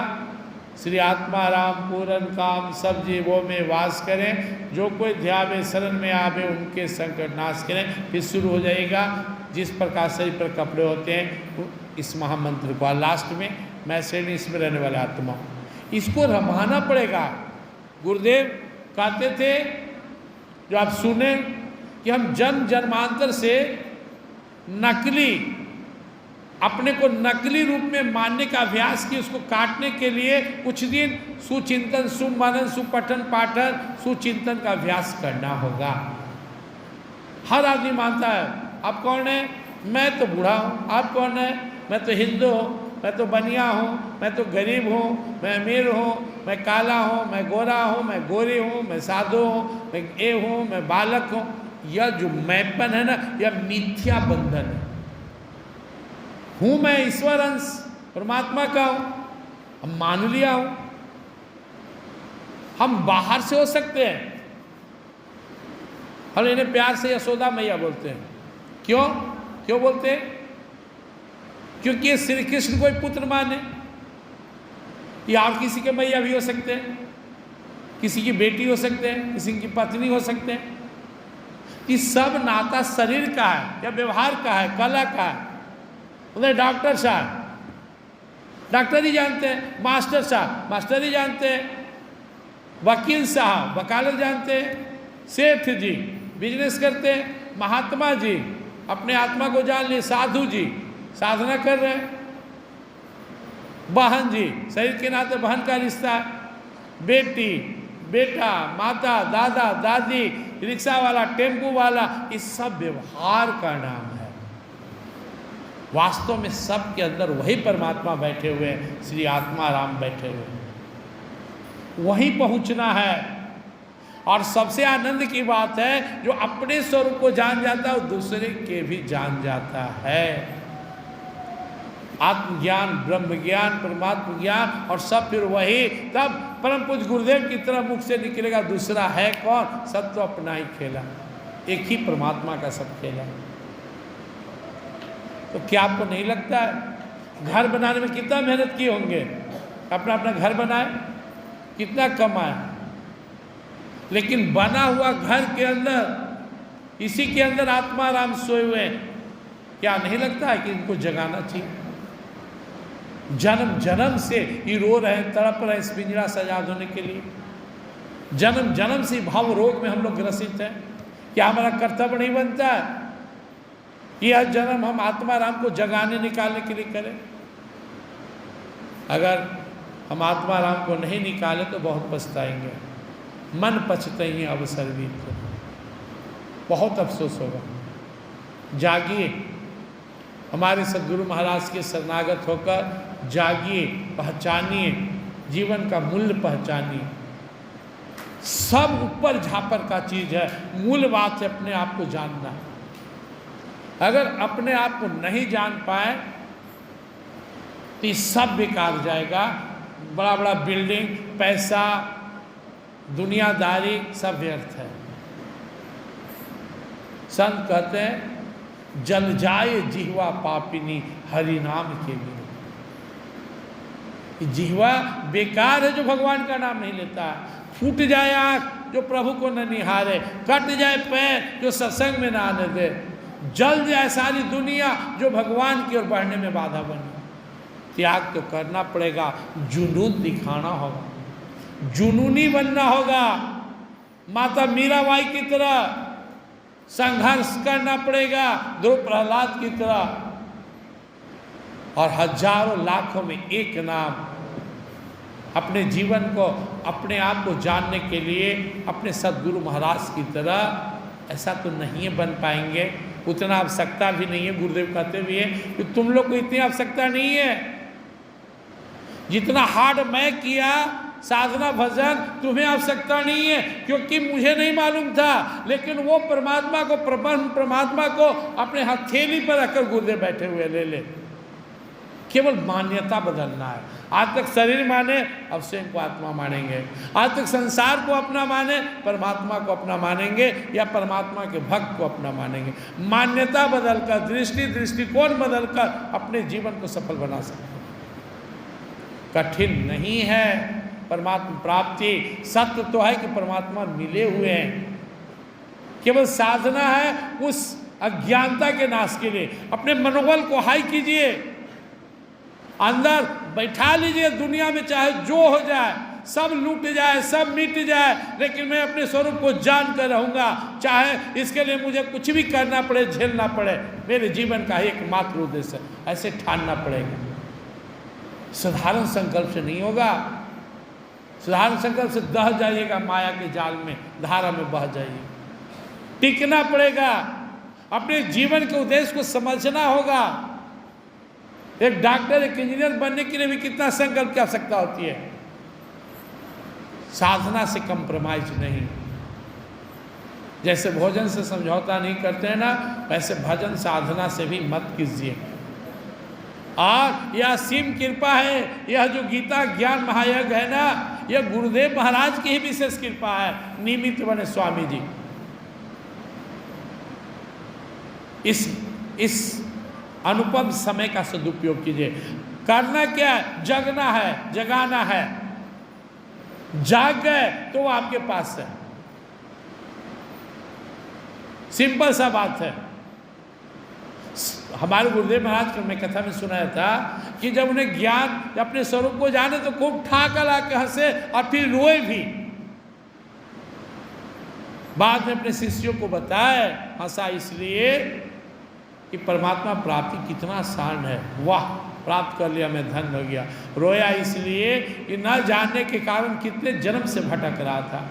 श्री आत्मा राम पूरन काम सब जीवों में वास करें, जो कोई ध्यावे शरण में आवे उनके संकट नाश करें। फिर शुरू हो जाएगा जिस प्रकार शरीर पर कपड़े होते हैं इस महामंत्र को। लास्ट में मैं श्रेणी इसमें रहने वाला आत्मा, इसको रमाना पड़ेगा। गुरुदेव कहते थे, जो आप सुने, कि हम जन्म जन्मांतर से नकली, अपने को नकली रूप में मानने का अभ्यास किए। उसको काटने के लिए कुछ दिन सुचिंतन, सुमनन, सुपठन पाठन, सुचिंतन का अभ्यास करना होगा। हर आदमी मानता है आप कौन है, मैं तो बूढ़ा हूँ। आप कौन है, मैं तो हिंदू हूँ, मैं तो बनिया हूँ, मैं तो गरीब हूँ, मैं अमीर हूँ, मैं काला हूँ, मैं गोरा हूँ, मैं गोरी हूँ, मैं साधु हूँ, मैं ये हूँ, मैं बालक हूँ। यह जो मैंपन है ना, यह मिथ्या बंधन है। हूँ मैं ईश्वर अंश परमात्मा का हूँ, हम मान लिया हूँ। हम बाहर से हो सकते हैं, हम इन्हें प्यार से यशोदा मैया बोलते हैं। क्यों क्यों बोलते हैं? क्योंकि ये श्री कृष्ण को पुत्र माने। या और किसी के मैया भी हो सकते हैं, किसी की बेटी हो सकते हैं, किसी की पत्नी हो सकते हैं। ये सब नाता शरीर का है या व्यवहार का है, कला का है। उन्हें डॉक्टर साहब डॉक्टर ही जानते हैं, मास्टर साहब मास्टर ही जानते हैं, वकील साहब वकालत जानते हैं, सेठ जी बिजनेस करते हैं, महात्मा जी अपने आत्मा को जान लिए, साधु जी साधना कर रहे हैं, बहन जी शरीर के नाते बहन का रिश्ता है, बेटी बेटा माता दादा दादी रिक्शा वाला टेम्पू वाला, इस सब व्यवहार का नाम है। वास्तव में सब के अंदर वही परमात्मा बैठे हुए हैं, श्री आत्मा राम बैठे हुए हैं, वहीं पहुंचना है। और सबसे आनंद की बात है, जो अपने स्वरूप को जान जाता है वो दूसरे के भी जान जाता है। आत्मज्ञान, ब्रह्म ज्ञान, परमात्मा ज्ञान, और सब फिर वही। तब परम पूज्य गुरुदेव की तरह मुख से निकलेगा, दूसरा है कौन? सब तो अपना ही खेला, एक ही परमात्मा का सब खेला। तो क्या आपको नहीं लगता है घर बनाने में कितना मेहनत किए होंगे? अपना अपना घर बनाए, कितना कमाए, लेकिन बना हुआ घर के अंदर, इसी के अंदर आत्मा राम सोए हुए हैं। क्या नहीं लगता है कि इनको जगाना चाहिए? जन्म जन्म से ये रो रहे हैं, तड़प रहे हैं इस पिंजरा से आजाद होने के लिए। जन्म जन्म से भाव रोग में हम लोग ग्रसित हैं। क्या हमारा कर्तव्य नहीं बनता है यह जन्म हम आत्मा राम को जगाने निकालने के लिए करें? अगर हम आत्मा राम को नहीं निकाले तो बहुत पछताएंगे। मन पछताएंगे अवसर भी, तो बहुत अफसोस होगा। जागिए, हमारे सद्गुरु महाराज के शरणागत होकर जागिए, पहचानिए, जीवन का मूल्य पहचानिए। सब ऊपर झापर का चीज है, मूल बात है अपने आप को जानना। अगर अपने आप को नहीं जान पाए तो ये सब बेकार जाएगा। बड़ा बड़ा बिल्डिंग, पैसा, दुनियादारी सब व्यर्थ है। संत कहते हैं जल जाए जिह्वा पापिनी हरि नाम के बिना। जिह्वा बेकार है जो भगवान का नाम नहीं लेता है। फूट जाए आँख जो प्रभु को न निहारे, कट जाए पैर जो सत्संग में न आने दे, जल जाए सारी दुनिया जो भगवान की ओर बढ़ने में बाधा बने। त्याग तो करना पड़ेगा, जुनून दिखाना होगा, जुनूनी बनना होगा। माता मीराबाई की तरह संघर्ष करना पड़ेगा, ध्रुव प्रहलाद की तरह। और हजारों लाखों में एक नाम, अपने जीवन को, अपने आप को जानने के लिए अपने सद्गुरु महाराज की तरह ऐसा तो नहीं बन पाएंगे, उतना आवश्यकता भी नहीं है। गुरुदेव कहते भी है कि तुम लोग को इतनी आवश्यकता नहीं है। जितना हार्ड मैं किया साधना भजन, तुम्हें आवश्यकता नहीं है, क्योंकि मुझे नहीं मालूम था। लेकिन वो परमात्मा को परमात्मा को अपने हथेली पर रखकर गुरुदेव बैठे हुए ले केवल मान्यता बदलना है। आज तक शरीर माने, अब स्वयं को आत्मा मानेंगे। आज तक संसार को अपना माने, परमात्मा को अपना मानेंगे, या परमात्मा के भक्त को अपना मानेंगे। मान्यता बदलकर, दृष्टिकोण बदलकर अपने जीवन को सफल बना सकते हैं। कठिन नहीं है परमात्मा प्राप्ति। सत्य तो है कि परमात्मा मिले हुए हैं, केवल साधना है उस अज्ञानता के नाश के लिए। अपने मनोबल को हाई कीजिए, अंदर बैठा लीजिए। दुनिया में चाहे जो हो जाए, सब लूट जाए, सब मिट जाए, लेकिन मैं अपने स्वरूप को जान कर रहूँगा। चाहे इसके लिए मुझे कुछ भी करना पड़े, झेलना पड़े, मेरे जीवन का एकमात्र उद्देश्य है। ऐसे ठानना पड़ेगा। साधारण संकल्प से नहीं होगा। साधारण संकल्प से दह जाइएगा, माया के जाल में, धारा में बह जाइए। टिकना पड़ेगा, अपने जीवन के उद्देश्य को समझना होगा। एक डॉक्टर, एक इंजीनियर बनने के लिए भी कितना संकल्प की आवश्यकता होती है। साधना से कंप्रोमाइज नहीं। जैसे भोजन से समझौता नहीं करते हैं ना, वैसे भजन साधना से भी मत कीजिए। और यह असीम कृपा है, यह जो गीता ज्ञान महायज्ञ है ना, यह गुरुदेव महाराज की ही विशेष कृपा है। निमित्त बने स्वामी जी। इस अनुपम समय का सदुपयोग कीजिए। करना क्या है? जगना है, जगाना है। जाग गए तो वो आपके पास है। सिंपल सा बात है। हमारे गुरुदेव महाराज को मैं कथा में सुनाया था कि जब उन्हें ज्ञान, अपने स्वरूप को जाने तो खूब ठाकर आके हंसे और फिर रोए भी। बाद में अपने शिष्यों को बताए, हंसा इसलिए कि परमात्मा प्राप्ति कितना आसान है। वाह, प्राप्त कर लिया, मैं धन्य हो गया। रोया इसलिए कि न जानने के कारण कितने जन्म से भटक रहा था।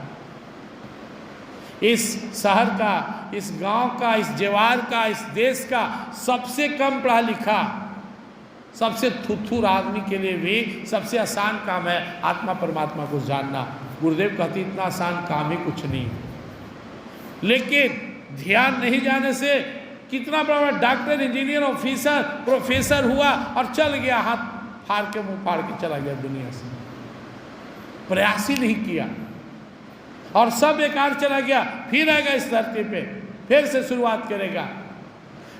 इस शहर का, इस गांव का, इस जवार का, इस देश का सबसे कम पढ़ा लिखा, सबसे थुथुर आदमी के लिए भी सबसे आसान काम है आत्मा परमात्मा को जानना। गुरुदेव कहते इतना आसान काम ही कुछ नहीं। लेकिन ध्यान नहीं जाने से कितना बड़ा डॉक्टर, इंजीनियर, ऑफिसर, प्रोफेसर हुआ और चल गया, हाथ फाड़ के मुंह फाड़ के चला गया दुनिया से। प्रयास ही नहीं किया और सब बेकार चला गया। फिर आएगा इस धरती पे, फिर से शुरुआत करेगा।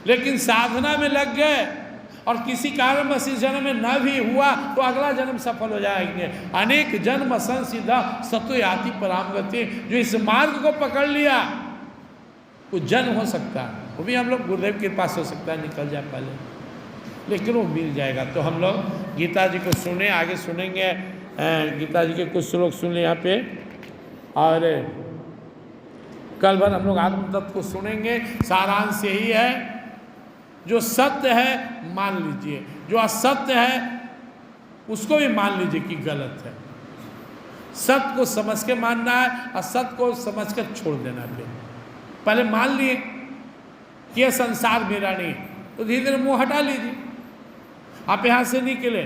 लेकिन साधना में लग गए और किसी कारणवश इस जन्म में न भी हुआ तो अगला जन्म सफल हो जाएंगे। अनेक जन्म संसिद्धा सतो याति परामगति। जो इस मार्ग को पकड़ लिया वो जन्म हो सकता है, वो भी हम लोग गुरुदेव के पास हो सकता है, निकल जाए पहले, लेकिन वो मिल जाएगा। तो हम लोग गीता जी को सुने, आगे सुनेंगे। गीता जी के कुछ श्लोक सुन ले यहाँ पे, और कल भर हम लोग आत्म तत्व को सुनेंगे। सारांश यही है, जो सत्य है मान लीजिए, जो असत्य है उसको भी मान लीजिए कि गलत है। सत्य को समझ के मानना है, असत्य को समझ कर छोड़ देना है। पहले मान लिए कि यह संसार मेरा नहीं, तो धीरे धीरे मुंह हटा लीजिए। आप यहाँ से निकले,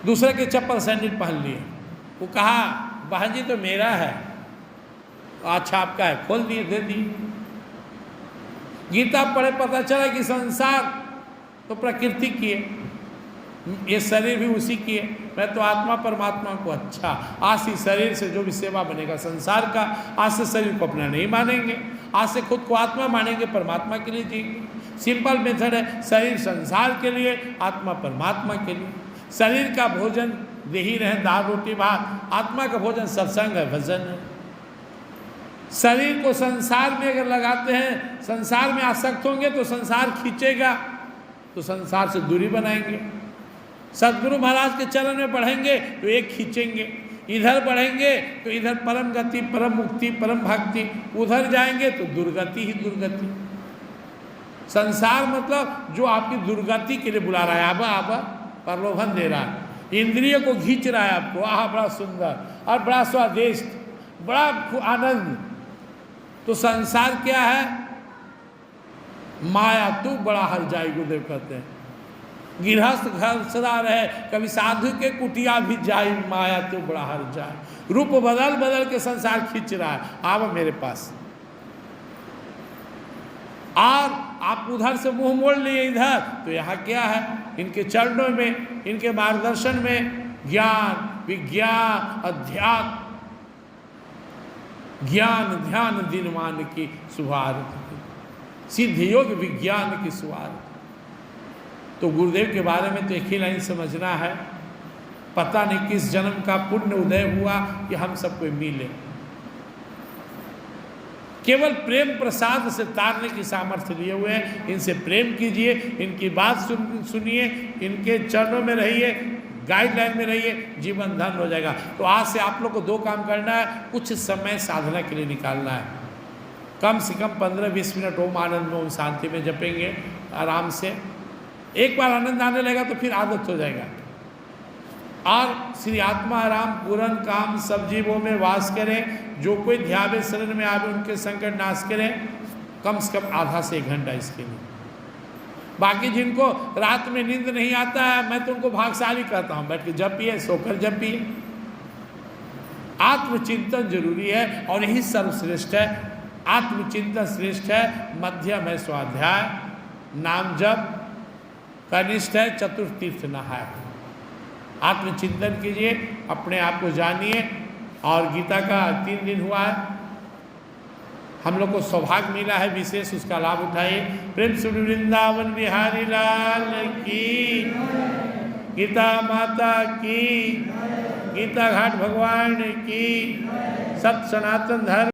दूसरे के चप्पल सैंडल पहन लिए, वो कहा बहन जी तो मेरा है, अच्छा आपका है, खोल दिए, दे दिए। गीता पढ़े पता चला कि संसार तो प्रकृति की है, ये शरीर भी उसी की है। मैं तो आत्मा परमात्मा को, अच्छा आज से शरीर से जो भी सेवा बनेगा संसार का, आज से शरीर को अपना नहीं मानेंगे, आज से खुद को आत्मा मानेंगे, परमात्मा के लिए जिएंगे। सिंपल मेथड है, शरीर संसार के लिए, आत्मा परमात्मा के लिए। शरीर का भोजन दे ही रहे दाल रोटी भात, आत्मा का भोजन सत्संग है, भजन है। शरीर को संसार में अगर लगाते हैं, संसार में आसक्त होंगे तो संसार खींचेगा, तो संसार से दूरी बनाएंगे। सदगुरु महाराज के चरण में बढ़ेंगे तो एक खींचेंगे, इधर बढ़ेंगे तो इधर परम गति, परम मुक्ति, परम भक्ति, उधर जाएंगे तो दुर्गति ही दुर्गति। संसार मतलब जो आपकी दुर्गति के लिए बुला रहा है, आबा आबा प्रलोभन दे रहा है, इंद्रिय को खींच रहा है आपको, आह बड़ा सुंदर और बड़ा स्वादिष्ट, बड़ा आनंद। तो संसार क्या है? माया, तू बड़ा हर जाए, गुरुदेव कहते हैं। गृहस्थ घर सदा रहे, कभी साधु के कुटिया भी जाए, माया तो बड़ा हर जाए। रूप बदल बदल के संसार खींच रहा है, आओ मेरे पास। और आप उधर से मुंह मोड़ लिए इधर, तो यहाँ क्या है? इनके चरणों में, इनके मार्गदर्शन में ज्ञान विज्ञान अध्यात्म, ज्ञान ध्यान दिनमान की सुभारती, सिद्ध योग विज्ञान की सुभारती। तो गुरुदेव के बारे में तो एक ही लाइन समझना है, पता नहीं किस जन्म का पुण्य उदय हुआ कि हम सबको मिले। केवल प्रेम प्रसाद से तारने की सामर्थ्य लिए हुए हैं। इनसे प्रेम कीजिए, इनकी बात सुनिए, इनके चरणों में रहिए, गाइडलाइन में रहिए, जीवन धन हो जाएगा। तो आज से आप लोग को दो काम करना है, कुछ समय साधना के लिए निकालना है, कम से कम 15-20 मिनट ओम आनंद में ओम शांति में जपेंगे आराम से। एक बार आनंद आने लगेगा तो फिर आदत हो जाएगा। और श्री आत्मा राम पूरन काम सब जीवों में वास करें, जो कोई ध्यावे शरण में आवे उनके संकट नाश करें, कम से कम आधा से 1 घंटा इसके लिए। बाकी जिनको रात में नींद नहीं आता है, मैं तो उनको भाग्यशाली कहता हूँ, बैठ के जपिए, सोकर जपिए। आत्मचिंतन जरूरी है और यही सर्वश्रेष्ठ है। आत्मचिंतन श्रेष्ठ है, मध्यम है स्वाध्याय, नाम जप कनिष्ठ है, चतुर्थ तीर्थ नहाय। आत्मचिंतन कीजिए, अपने आप को जानिए। और गीता का 3 दिन हुआ है, हम लोग को सौभाग्य मिला है विशेष, उसका लाभ उठाइए। प्रेम से वृंदावन बिहारी लाल की, गीता माता की, गीता घाट भगवान की, सत सनातन धर्म।